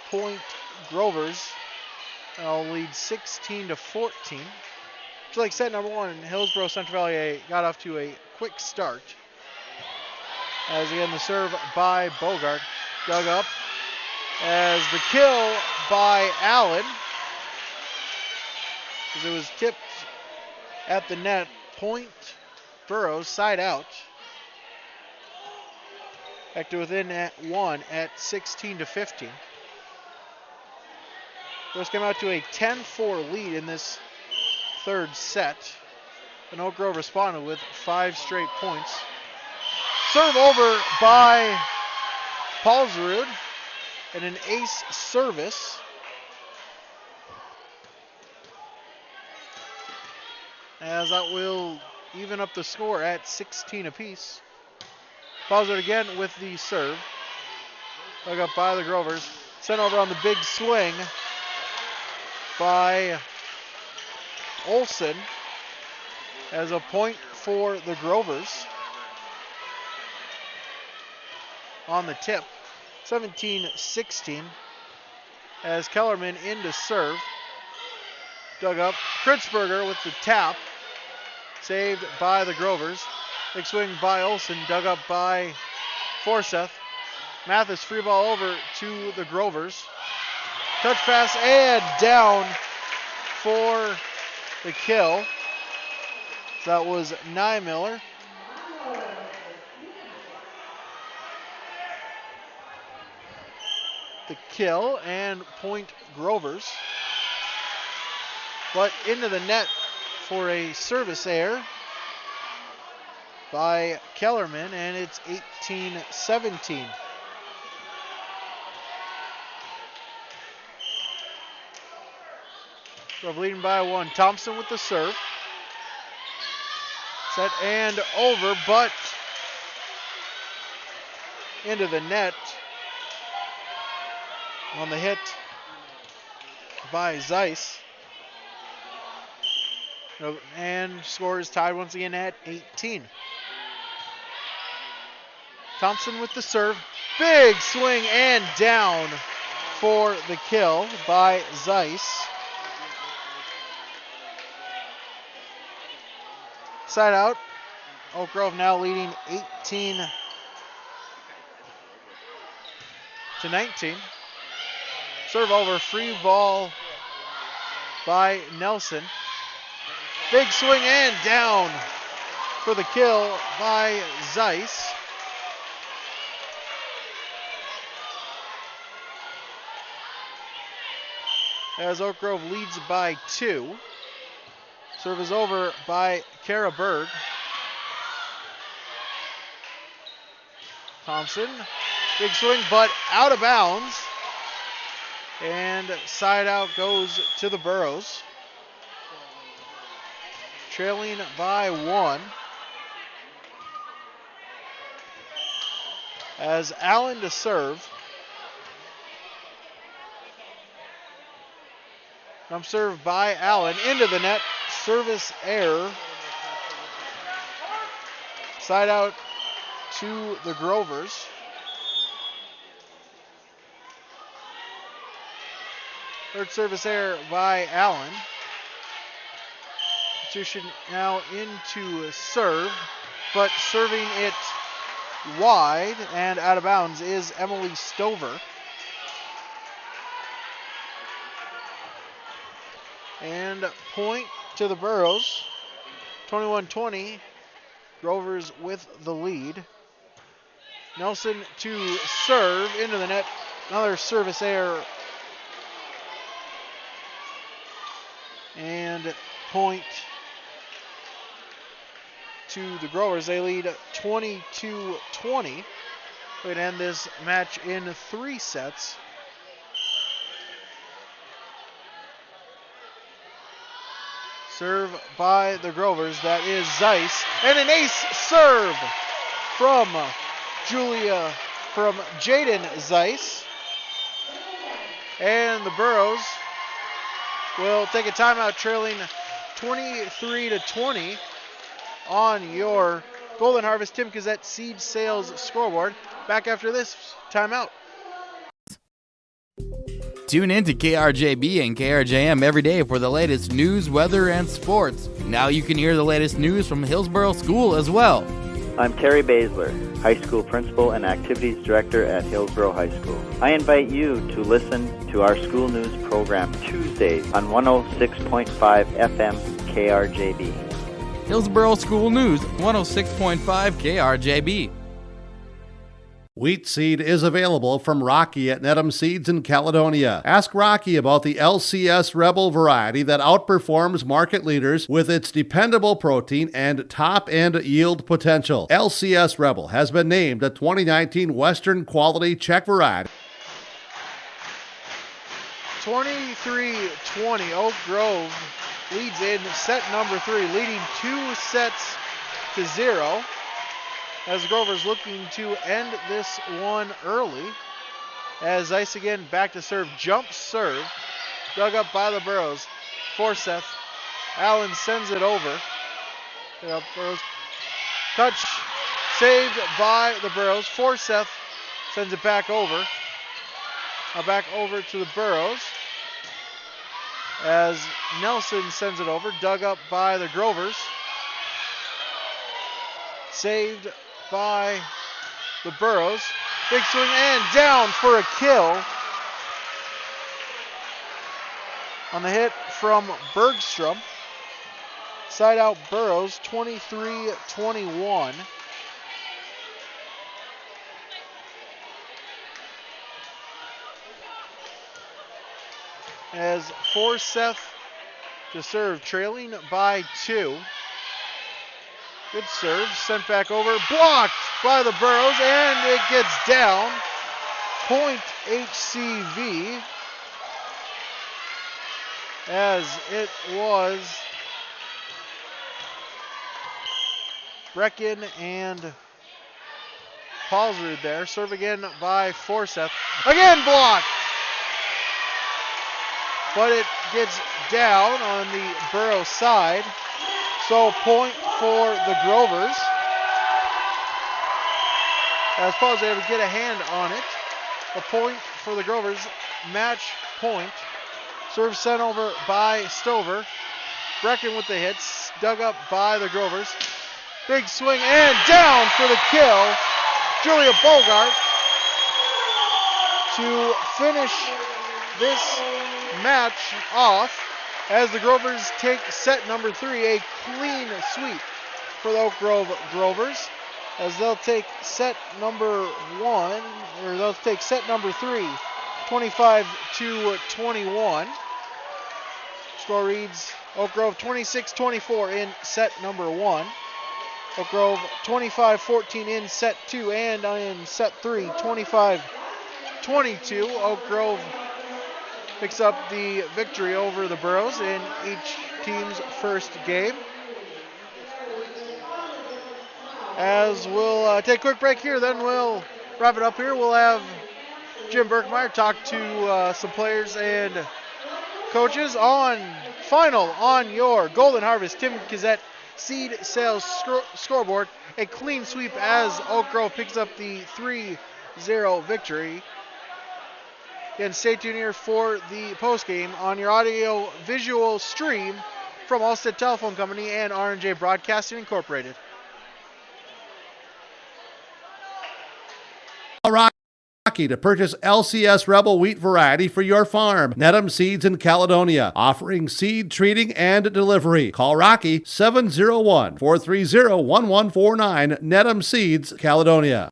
Point Grovers. I'll lead 16-14. Just like set number 1, Hillsboro Central Valley got off to a quick start. As again the serve by Bogart. Dug up. As the kill by Allen. As it was tipped at the net. Point Burros side out. Back to within at 1 at 16-15. Burros came out to a 10-4 lead in this third set. And Oak Grove responded with 5 straight points. Serve over by Paulsrud and an ace service. As that will even up the score at 16 apiece. Paulsrud again with the serve. Dug up by the Grovers. Sent over on the big swing by Olsen as a point for the Grovers on the tip. 17-16 as Kellerman in to serve. Dug up. Kritzberger with the tap. Saved by the Grovers. Big swing by Olsen. Dug up by Forseth. Mathis free ball over to the Grovers. Touch pass and down for the kill. That was Niemiller. The kill and point Grovers. But into the net for a service error by Kellerman, and it's 18-17. Grove leading by 1. Thompson with the serve. Set and over, but into the net on the hit by Zeiss. And score is tied once again at 18. Thompson with the serve. Big swing and down for the kill by Zeiss. Side out. Oak Grove now leading 18-19. Serve over, free ball by Nelson. Big swing and down for the kill by Zeiss. As Oak Grove leads by 2. Serve is over by Kara Berg. Thompson, big swing, but out of bounds. And side out goes to the Burros. Trailing by 1. As Allen to serve. Jump serve by Allen into the net. Service error. Side out to the Grovers. Third service error by Allen. Substitution now into serve, but serving it wide and out of bounds is Emily Stover. And point to the Burros. 21-20. Grovers with the lead. Nelson to serve into the net. Another service error. And point to the Grovers. They lead 22-20. We'd end this match in 3 sets. Serve by the Grovers. That is Zeiss. And an ace serve from Jaden Zeiss. And the Burros will take a timeout, trailing 23-20 on your Golden Harvest Tim Gazette Seed Sales scoreboard. Back after this timeout. Tune in to KRJB and KRJM every day for the latest news, weather, and sports. Now you can hear the latest news from Hillsborough School as well. I'm Terry Baszler, High School Principal and Activities Director at Hillsborough High School. I invite you to listen to our school news program Tuesdays on 106.5 FM KRJB. Hillsborough School News, 106.5 KRJB. Wheat seed is available from Rocky at Nedham Seeds in Caledonia. Ask Rocky about the LCS Rebel variety that outperforms market leaders with its dependable protein and top-end yield potential. LCS Rebel has been named a 2019 Western Quality Czech variety. 23-20, Oak Grove leads in set number 3, leading 2 sets to 0. As Grover's looking to end this one early. As Zeiss again back to serve, jump serve, dug up by the Burros. Forseth, Allen sends it over. Burros, touch, saved by the Burros. Forseth sends it back over. Now back over to the Burros. As Nelson sends it over, dug up by the Grovers. Saved by the Burros. Big swing and down for a kill. On the hit from Bergstrom. Side out Burros, 23-21. As Forseth to serve, trailing by 2. Good serve, sent back over, blocked by the Burros, and it gets down. Point HCV, as it was Brecken and Paulsrud there. Serve again by Forseth. Again blocked! But it gets down on the Burros side. So point for the Grovers. As Paul's able to get a hand on it. A point for the Grovers. Match point. Serve sent over by Stover. Brecken with the hits. Dug up by the Grovers. Big swing and down for the kill. Julia Bogart to finish this match off. as the Grovers take set number 3, a clean sweep for the Oak Grove Grovers, as they'll take set number 1, or they'll take set number 3, 25-21. Score reads Oak Grove 26-24 in set number 1. Oak Grove 25-14 in set 2, and in set 3, 25-22. Oak Grove picks up the victory over the Burros in each team's first game. As we'll take a quick break here, then we'll wrap it up here. We'll have Jim Berkmeyer talk to some players and coaches on your Golden Harvest Tim Gazette seed sales scoreboard. A clean sweep as Oak Grove picks up the 3-0 victory. Again, stay tuned here for the postgame on your audio visual stream from Allstate Telephone Company and R&J Broadcasting Incorporated. Rocky to purchase LCS Rebel wheat variety for your farm. Needham Seeds in Caledonia, offering seed treating and delivery. Call Rocky 701-430-1149. Needham Seeds, Caledonia.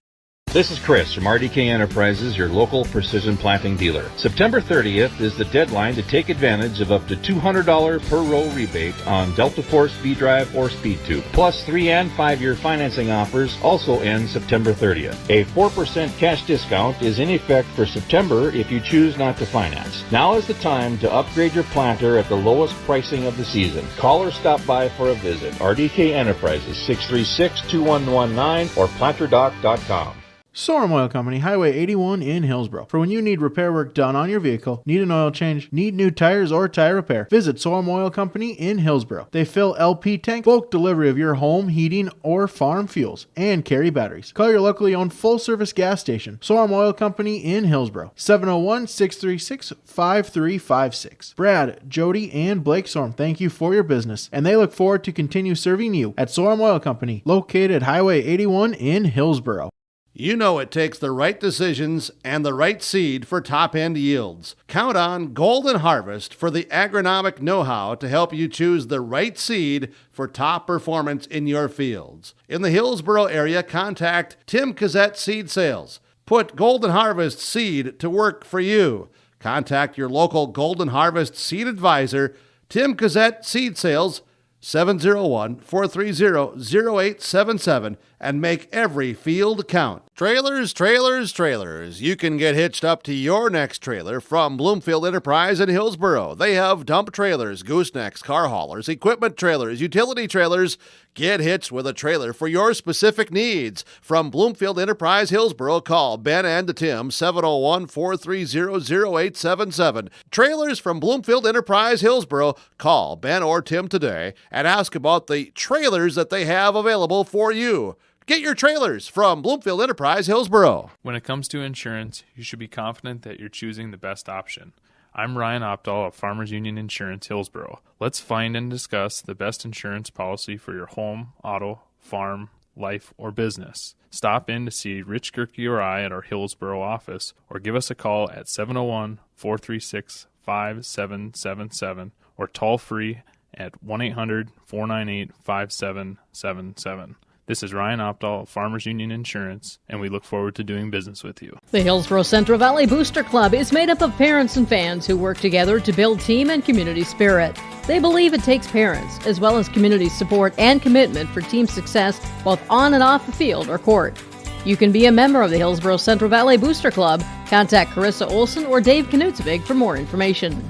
This is Chris from RDK Enterprises, your local precision planting dealer. September 30th is the deadline to take advantage of up to $200 per row rebate on Delta Force V-Drive or Speed Tube. Plus 3 and 5-year financing offers also end September 30th. A 4% cash discount is in effect for September if you choose not to finance. Now is the time to upgrade your planter at the lowest pricing of the season. Call or stop by for a visit. RDK Enterprises, 636-2119 or planterdoc.com. Sorum Oil Company, Highway 81 in Hillsboro. For when you need repair work done on your vehicle, need an oil change, need new tires or tire repair, visit Sorum Oil Company in Hillsboro. They fill LP tank, bulk delivery of your home, heating, or farm fuels, and carry batteries. Call your locally owned full-service gas station, Sorum Oil Company in Hillsboro, 701-636-5356. Brad, Jody, and Blake Sorum thank you for your business, and they look forward to continue serving you at Sorum Oil Company, located at Highway 81 in Hillsboro. You know it takes the right decisions and the right seed for top-end yields. Count on Golden Harvest for the agronomic know-how to help you choose the right seed for top performance in your fields. In the Hillsboro area, contact Tim Gazette Seed Sales. Put Golden Harvest seed to work for you. Contact your local Golden Harvest seed advisor, Tim Gazette Seed Sales, 701-430-0877, and make every field count. Trailers, trailers, trailers. You can get hitched up to your next trailer from Bloomfield Enterprise in Hillsboro. They have dump trailers, goosenecks, car haulers, equipment trailers, utility trailers. Get hitched with a trailer for your specific needs. From Bloomfield Enterprise Hillsboro, call Ben and Tim, 701-430-0877. Trailers from Bloomfield Enterprise Hillsboro, call Ben or Tim today and ask about the trailers that they have available for you. Get your trailers from Bloomfield Enterprise Hillsboro. When it comes to insurance, you should be confident that you're choosing the best option. I'm Ryan Opdahl of Farmers Union Insurance Hillsboro. Let's find and discuss the best insurance policy for your home, auto, farm, life, or business. Stop in to see Rich Gerke or I at our Hillsboro office, or give us a call at 701-436-5777 or toll free at 1-800-498-5777. This is Ryan Opdahl of Farmers Union Insurance, and we look forward to doing business with you. The Hillsboro Central Valley Booster Club is made up of parents and fans who work together to build team and community spirit. They believe it takes parents, as well as community support and commitment for team success, both on and off the field or court. You can be a member of the Hillsboro Central Valley Booster Club. Contact Carissa Olson or Dave Knutsvig for more information.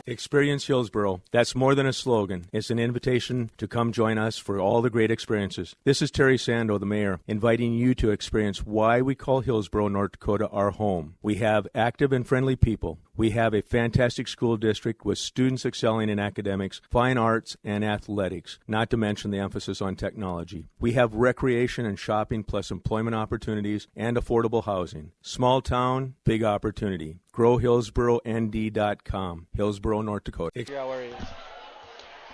Experience Hillsboro. That's more than a slogan. It's an invitation to come join us for all the great experiences. This is Terry Sando, the mayor, inviting you to experience why we call Hillsboro, North Dakota, our home. We have active and friendly people. We have a fantastic school district with students excelling in academics, fine arts, and athletics, not to mention the emphasis on technology. We have recreation and shopping plus employment opportunities and affordable housing. Small town, big opportunity. GrowHillsboroND.com. Hillsboro, North Dakota. Yeah, where he is.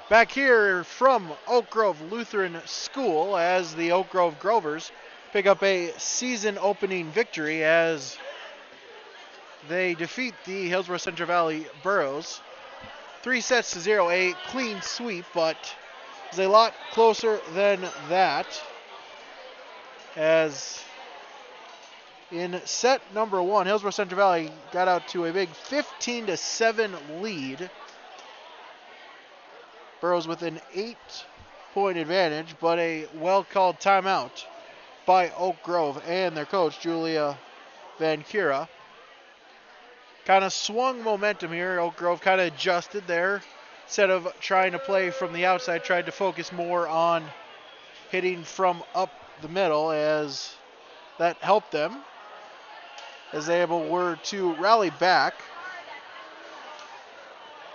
Back here from Oak Grove Lutheran School as the Oak Grove Grovers pick up a season opening victory as they defeat the Hillsboro Central Valley Burros 3-0, a clean sweep, but it's a lot closer than that, as in set number 1, Hillsborough Central Valley got out to a big 15-7 lead. Burrows with an 8-point advantage, but a well-called timeout by Oak Grove and their coach, Julia Van Cura. Kind of swung momentum here. Oak Grove kind of adjusted there. Instead of trying to play from the outside, tried to focus more on hitting from up the middle, as that helped them, as they were to rally back.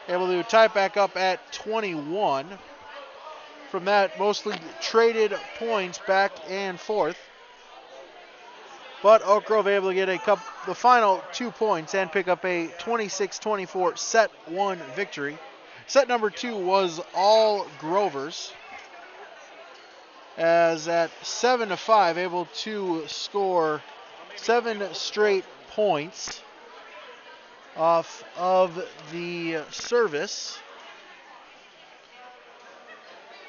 Able to tie it back up at 21. From that, mostly traded points back and forth. But Oak Grove able to get the final 2 points and pick up a 26-24 set 1 victory. Set number 2 was all Grovers, as at 7-5 able to score 7 straight points off of the service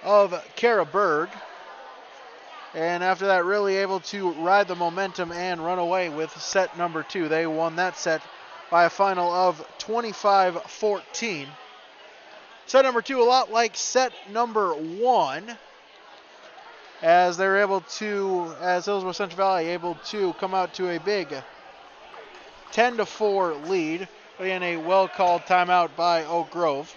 of Kara Berg. And after that, really able to ride the momentum and run away with set number 2. They won that set by a final of 25-14. Set number 2, a lot like set number 1, as they're able to, as Hillsborough Central Valley able to come out to a big 10-4 lead. Again, a well-called timeout by Oak Grove,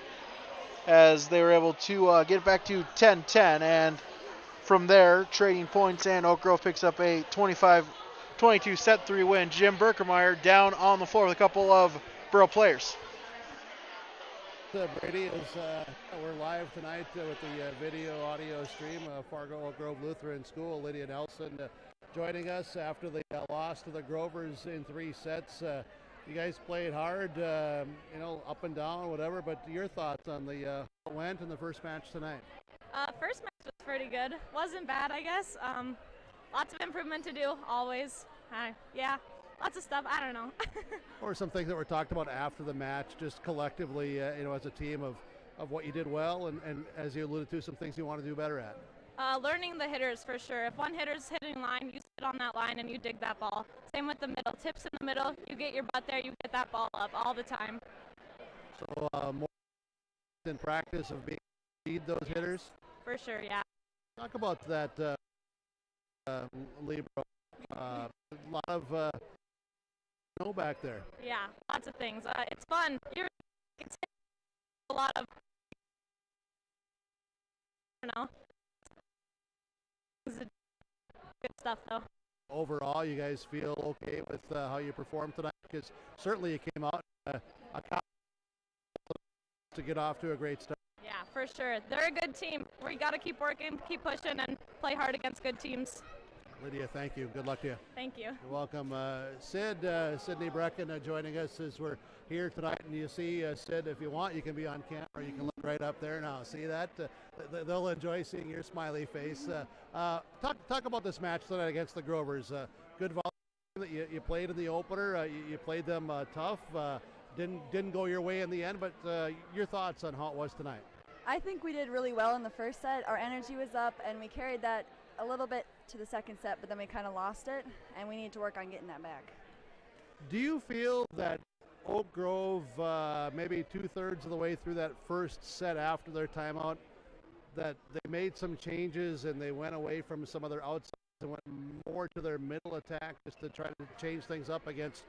as they were able to get back to 10-10, and from there, trading points, and Oak Grove picks up a 25-22 set 3 win. Jim Berkemeyer down on the floor with a couple of Borough players. Brady, we're live tonight with the video audio stream. Fargo Oak Grove Lutheran School. Lydia Nelson joining us after the loss to the Grovers in 3 sets. You guys played hard, up and down, whatever, but your thoughts on the how it went in the first match tonight? First match was pretty good. Wasn't bad, I guess. Lots of improvement to do, always. Yeah, lots of stuff. I don't know. Or some things that were talked about after the match, just collectively, as a team of what you did well, and as you alluded to, some things you want to do better at. Learning the hitters for sure. If one hitter's hitting line, you sit on that line and you dig that ball. Same with the middle. Tips in the middle, you get your butt there, you get that ball up all the time. So more in practice of being lead those hitters? For sure, yeah. Talk about that, Libro. A lot of snow back there. Yeah, lots of things. It's fun. It's a lot of, good stuff though. Overall, you guys feel okay with how you performed tonight? Because certainly you came out to get off to a great start. Yeah, for sure. They're a good team. We got to keep working, keep pushing, and play hard against good teams. Lydia, thank you. Good luck to you. Thank you. You're welcome. Sydney Brecken joining us as we're here tonight. And you see, Sid, if you want, you can be on camera. You can look right up there now. See that? They'll enjoy seeing your smiley face. Talk about this match tonight against the Grovers. Good volleyball that you played in the opener. You played them tough. Didn't go your way in the end, but your thoughts on how it was tonight? I think we did really well in the first set. Our energy was up, and we carried that a little bit to the second set, but then we kind of lost it, and we need to work on getting that back. Do you feel that Oak Grove, maybe 2/3 of the way through that first set after their timeout, that they made some changes and they went away from some of their outside and went more to their middle attack just to try to change things up against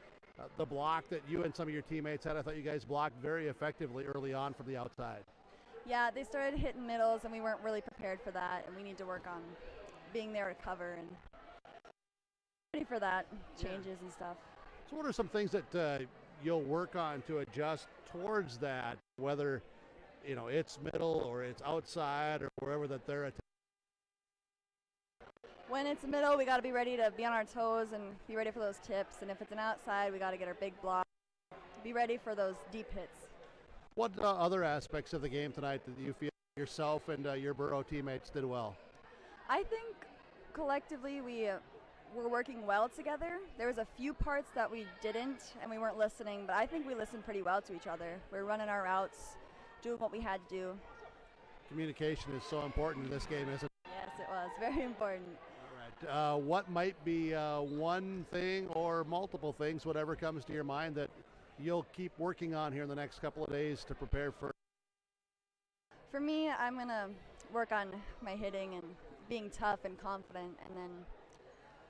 the block that you and some of your teammates had? I thought you guys blocked very effectively early on from the outside. Yeah, they started hitting middles, and we weren't really prepared for that, and we need to work on being there to cover and ready for that, changes and stuff. So what are some things that you'll work on to adjust towards that, whether it's middle or it's outside or wherever that they're attacking? When it's middle, we got to be ready to be on our toes and be ready for those tips, and if it's an outside, we got to get our big block, be ready for those deep hits. What other aspects of the game tonight that you feel yourself and your Borough teammates did well? I think collectively we were working well together. There was a few parts that we didn't and we weren't listening, but I think we listened pretty well to each other. We were running our routes doing what we had to do. Communication is so important in this game, isn't it? Yes, it was very important. All right. What might be one thing or multiple things, whatever comes to your mind, that you'll keep working on here in the next couple of days to prepare for? For me, I'm going to work on my hitting and being tough and confident, and then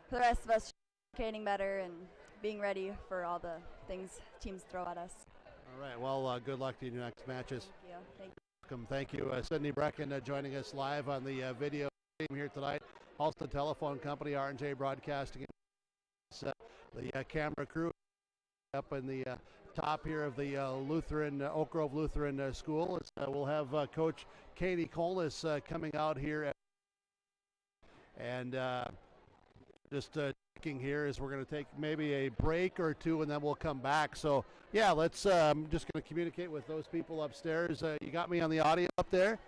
for the rest of us, communicating better and being ready for all the things teams throw at us. All right. Well, good luck to you in your next matches. Thank you. Thank you. Welcome. Thank you. Sydney Brecken joining us live on the video stream here tonight. Also, telephone company R&J Broadcasting. The camera crew up in the top here of the Oak Grove Lutheran School. We'll have Coach Katie Kolnis coming out here. And just checking here is we're going to take maybe a break or two, and then we'll come back. So, yeah, let's I'm just going to communicate with those people upstairs. You got me on the audio up there?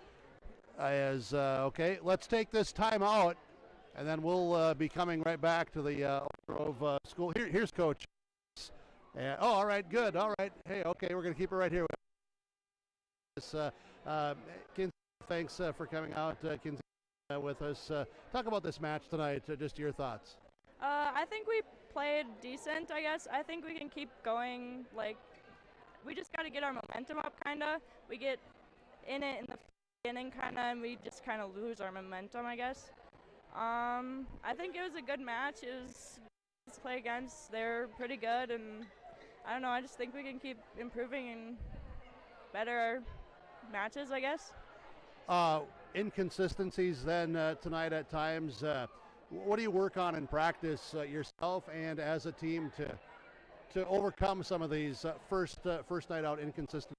Okay, let's take this time out, and then we'll be coming right back to the Oak Grove School. Here's Coach. All right, good. All right. Hey, okay, we're going to keep it right here. Kinsey, thanks for coming out, Kinsey, with us. Talk about this match tonight, just your thoughts. I think we played decent, I guess. I think we can keep going. Like, we just got to get our momentum up, kind of. We get in it in the beginning, kind of, and we just kind of lose our momentum, I guess. I think it was a good match. It was to play against. They're pretty good, and I don't know. I just think we can keep improving and better matches, I guess. Inconsistencies then tonight at times. What do you work on in practice yourself and as a team to overcome some of these first night out inconsistencies?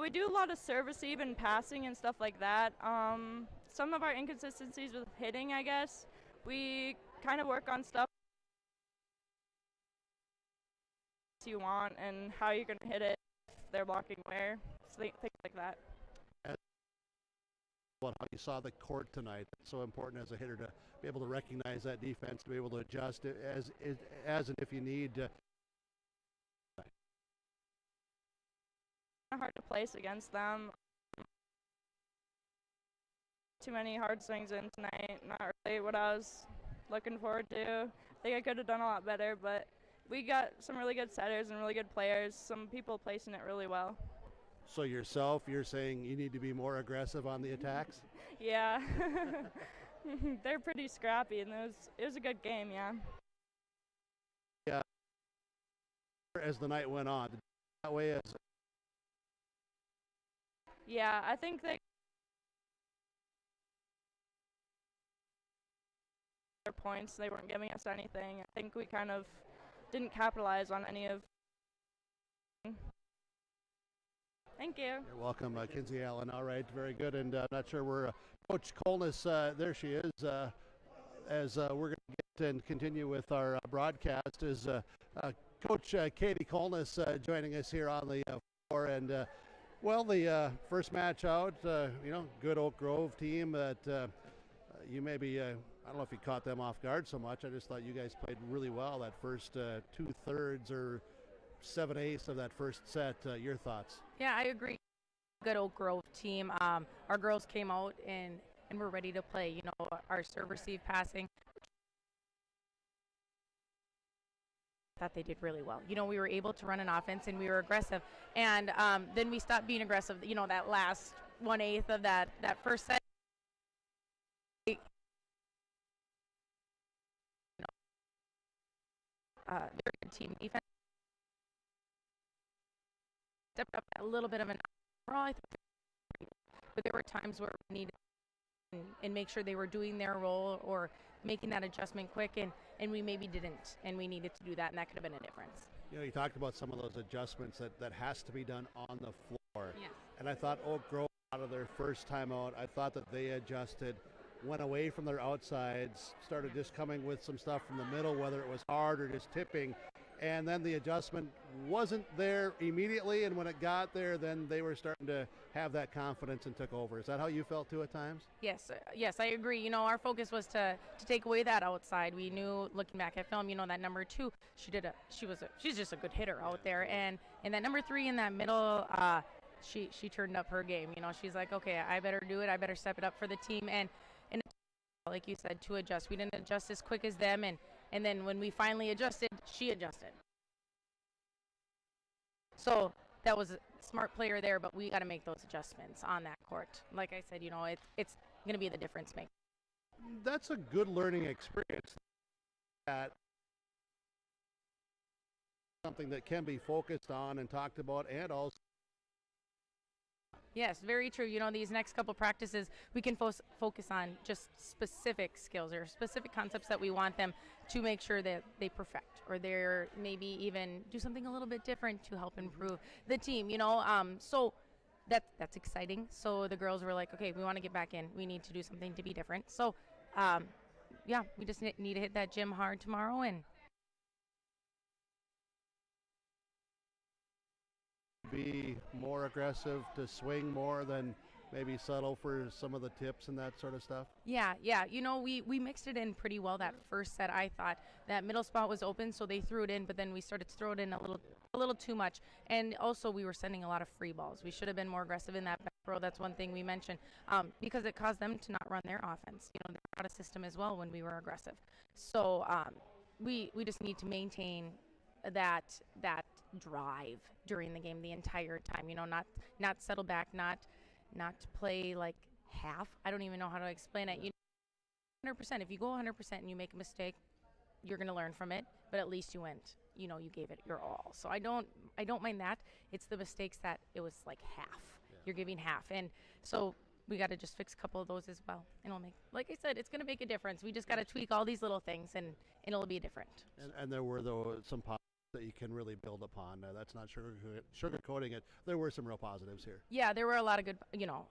We do a lot of serve receive and passing and stuff like that. Some of our inconsistencies with hitting, I guess, we kind of work on stuff you want and how you're going to hit it, if they're blocking where, things like that. How you saw the court tonight. It's so important as a hitter to be able to recognize that defense, to be able to adjust it as and if you need. Hard to place against them. Too many hard swings in tonight. Not really what I was looking forward to. I think I could have done a lot better, but we got some really good setters and really good players. Some people placing it really well. So yourself, you're saying you need to be more aggressive on the attacks? Yeah. They're pretty scrappy, and it was a good game, yeah. Yeah. As the night went on, that way as. Yeah, I think they their points. They weren't giving us anything. I think we kind of didn't capitalize on any of. Thank you. You're welcome, Kinsey Allen. All right, very good. And I'm not sure where Coach Kolnis, there she is, as we're going to get and continue with our broadcast, is Coach Katie Kolnis joining us here on the floor. And, the first match out, good Oak Grove team that you maybe, I don't know if you caught them off guard so much. I just thought you guys played really well that first 2/3 or 7/8 of that first set. Your thoughts? Yeah, I agree. Good Oak Grove team. Our girls came out and were ready to play. Our serve, receive, passing. Thought they did really well. We were able to run an offense and we were aggressive. And then we stopped being aggressive. That last 1/8 of that first set. They're a good team defense. Stepped up a little bit of an overall, but there were times where we needed and make sure they were doing their role or making that adjustment quick, and we maybe didn't, and we needed to do that, and that could have been a difference. You talked about some of those adjustments that has to be done on the floor. Yes. And I thought Oak Grove, out of their first time out, I thought that they adjusted, went away from their outsides, started just coming with some stuff from the middle, whether it was hard or just tipping. And then the adjustment wasn't there immediately, and when it got there, then they were starting to have that confidence and took over. Is that how you felt too at times? Yes, I agree. Our focus was to take away that outside. We knew, looking back at film, that number 2, she's just a good hitter out there, and that number 3 in that middle, she turned up her game. She's like, okay, I better do it. I better step it up for the team. And like you said, to adjust. We didn't adjust as quick as them. And then when we finally adjusted, she adjusted. So that was a smart player there, but we got to make those adjustments on that court. Like I said, it's going to be the difference maker. That's a good learning experience. That something that can be focused on and talked about, and also. Yes, very true. These next couple practices, we can focus on just specific skills or specific concepts that we want them to make sure that they perfect, or they're maybe even do something a little bit different to help improve the team, So that's exciting. So the girls were like, okay, we want to get back in. We need to do something to be different. So, we just need to hit that gym hard tomorrow and be more aggressive, to swing more than maybe settle for some of the tips and that sort of stuff? Yeah. We mixed it in pretty well that first set. I thought that middle spot was open, so they threw it in, but then we started to throw it in a little too much. And also we were sending a lot of free balls. We should have been more aggressive in that back row. That's one thing we mentioned, because it caused them to not run their offense. They're out of system as well when we were aggressive. So we just need to maintain that drive during the game the entire time, not settle back, not play like half. I don't even know how to explain it. 100%. If you go 100% and you make a mistake, you're going to learn from it, but at least you went, you gave it your all. So I don't mind that. It's the mistakes that it was like half. Yeah. You're giving half. And so we got to just fix a couple of those as well. And it'll make, like I said, it's going to make a difference. We just got to tweak all these little things and it'll be different. And there were, though, some positives that you can really build upon. That's not sugarcoating it. There were some real positives here. Yeah, there were a lot of good,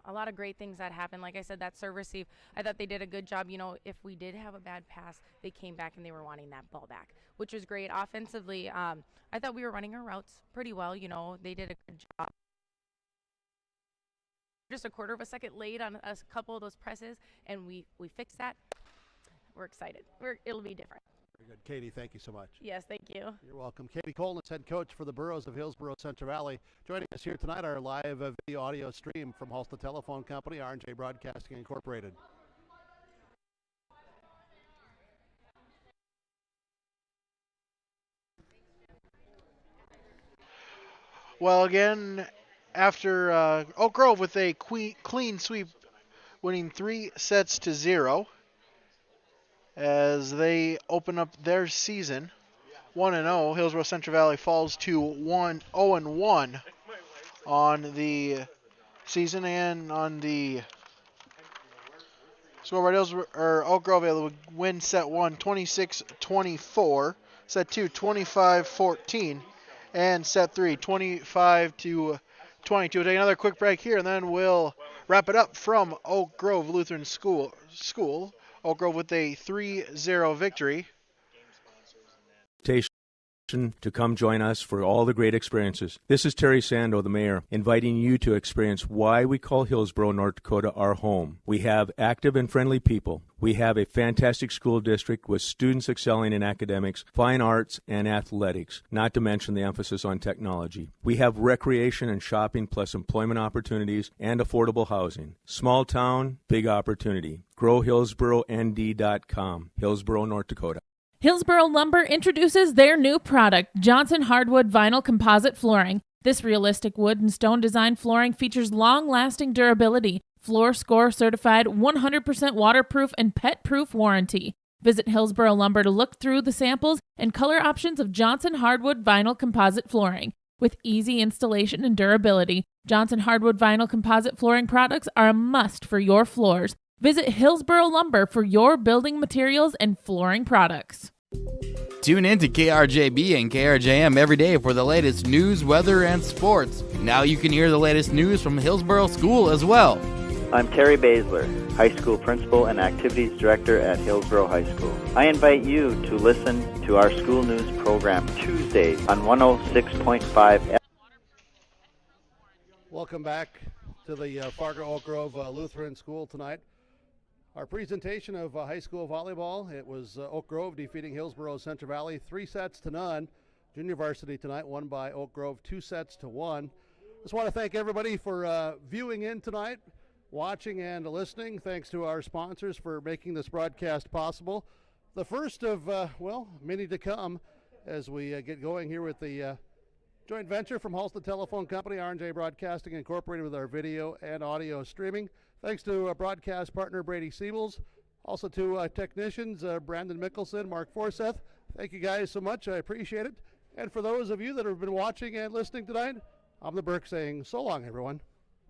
a lot of great things that happened. Like I said, that serve receive, I thought they did a good job. If we did have a bad pass, they came back and they were wanting that ball back, which was great. Offensively, I thought we were running our routes pretty well. They did a good job. Just a quarter of a second late on a couple of those presses, and we fixed that. We're excited. It'll be different. Very good. Katie, thank you so much. Yes, thank you. You're welcome. Katie Colness, head coach for the Burros of Hillsborough Central Valley. Joining us here tonight, our live video audio stream from Halsta Telephone Company, R&J Broadcasting Incorporated. Well, again, after Oak Grove with a clean sweep, winning 3-0 as they open up their season 1-0. Hillsborough Central Valley falls to 0-1 on the season, and on the scoreboard, Oak Grove able to win set 1 26-24, set 2 25-14, and set 3 25-22. We'll take another quick break here, and then we'll wrap it up from Oak Grove Lutheran School. Oak Grove with a 3-0 victory. To come join us for all the great experiences. This is Terry Sando, the mayor, inviting you to experience why we call Hillsborough, North Dakota, our home. We have active and friendly people. We have a fantastic school district with students excelling in academics, fine arts, and athletics, not to mention the emphasis on technology. We have recreation and shopping plus employment opportunities and affordable housing. Small town, big opportunity. GrowHillsboroND.com, Hillsborough, North Dakota. Hillsborough Lumber introduces their new product, Johnson Hardwood Vinyl Composite Flooring. This realistic wood and stone design flooring features long-lasting durability, Floor Score certified, 100% waterproof and pet-proof warranty. Visit Hillsborough Lumber to look through the samples and color options of Johnson Hardwood Vinyl Composite Flooring. With easy installation and durability, Johnson Hardwood Vinyl Composite Flooring products are a must for your floors. Visit Hillsborough Lumber for your building materials and flooring products. Tune in to KRJB and KRJM every day for the latest news, weather, and sports. Now you can hear the latest news from Hillsborough School as well. I'm Terry Baszler, High School Principal and Activities Director at Hillsborough High School. I invite you to listen to our school news program Tuesdays on 106.5 FM. Welcome back to the Fargo Oak Grove Lutheran School tonight. Our presentation of high school volleyball, it was Oak Grove defeating Hillsborough Central Valley 3-0. Junior varsity tonight won by Oak Grove 2-1. Just want to thank everybody for viewing in tonight, watching and listening. Thanks to our sponsors for making this broadcast possible. The first of, many to come as we get going here with the joint venture from Halstead Telephone Company, R&J Broadcasting Incorporated, with our video and audio streaming. Thanks to broadcast partner Brady Siebels. Also to technicians Brandon Mickelson, Mark Forseth. Thank you guys so much. I appreciate it. And for those of you that have been watching and listening tonight, I'm the Burke saying so long, everyone.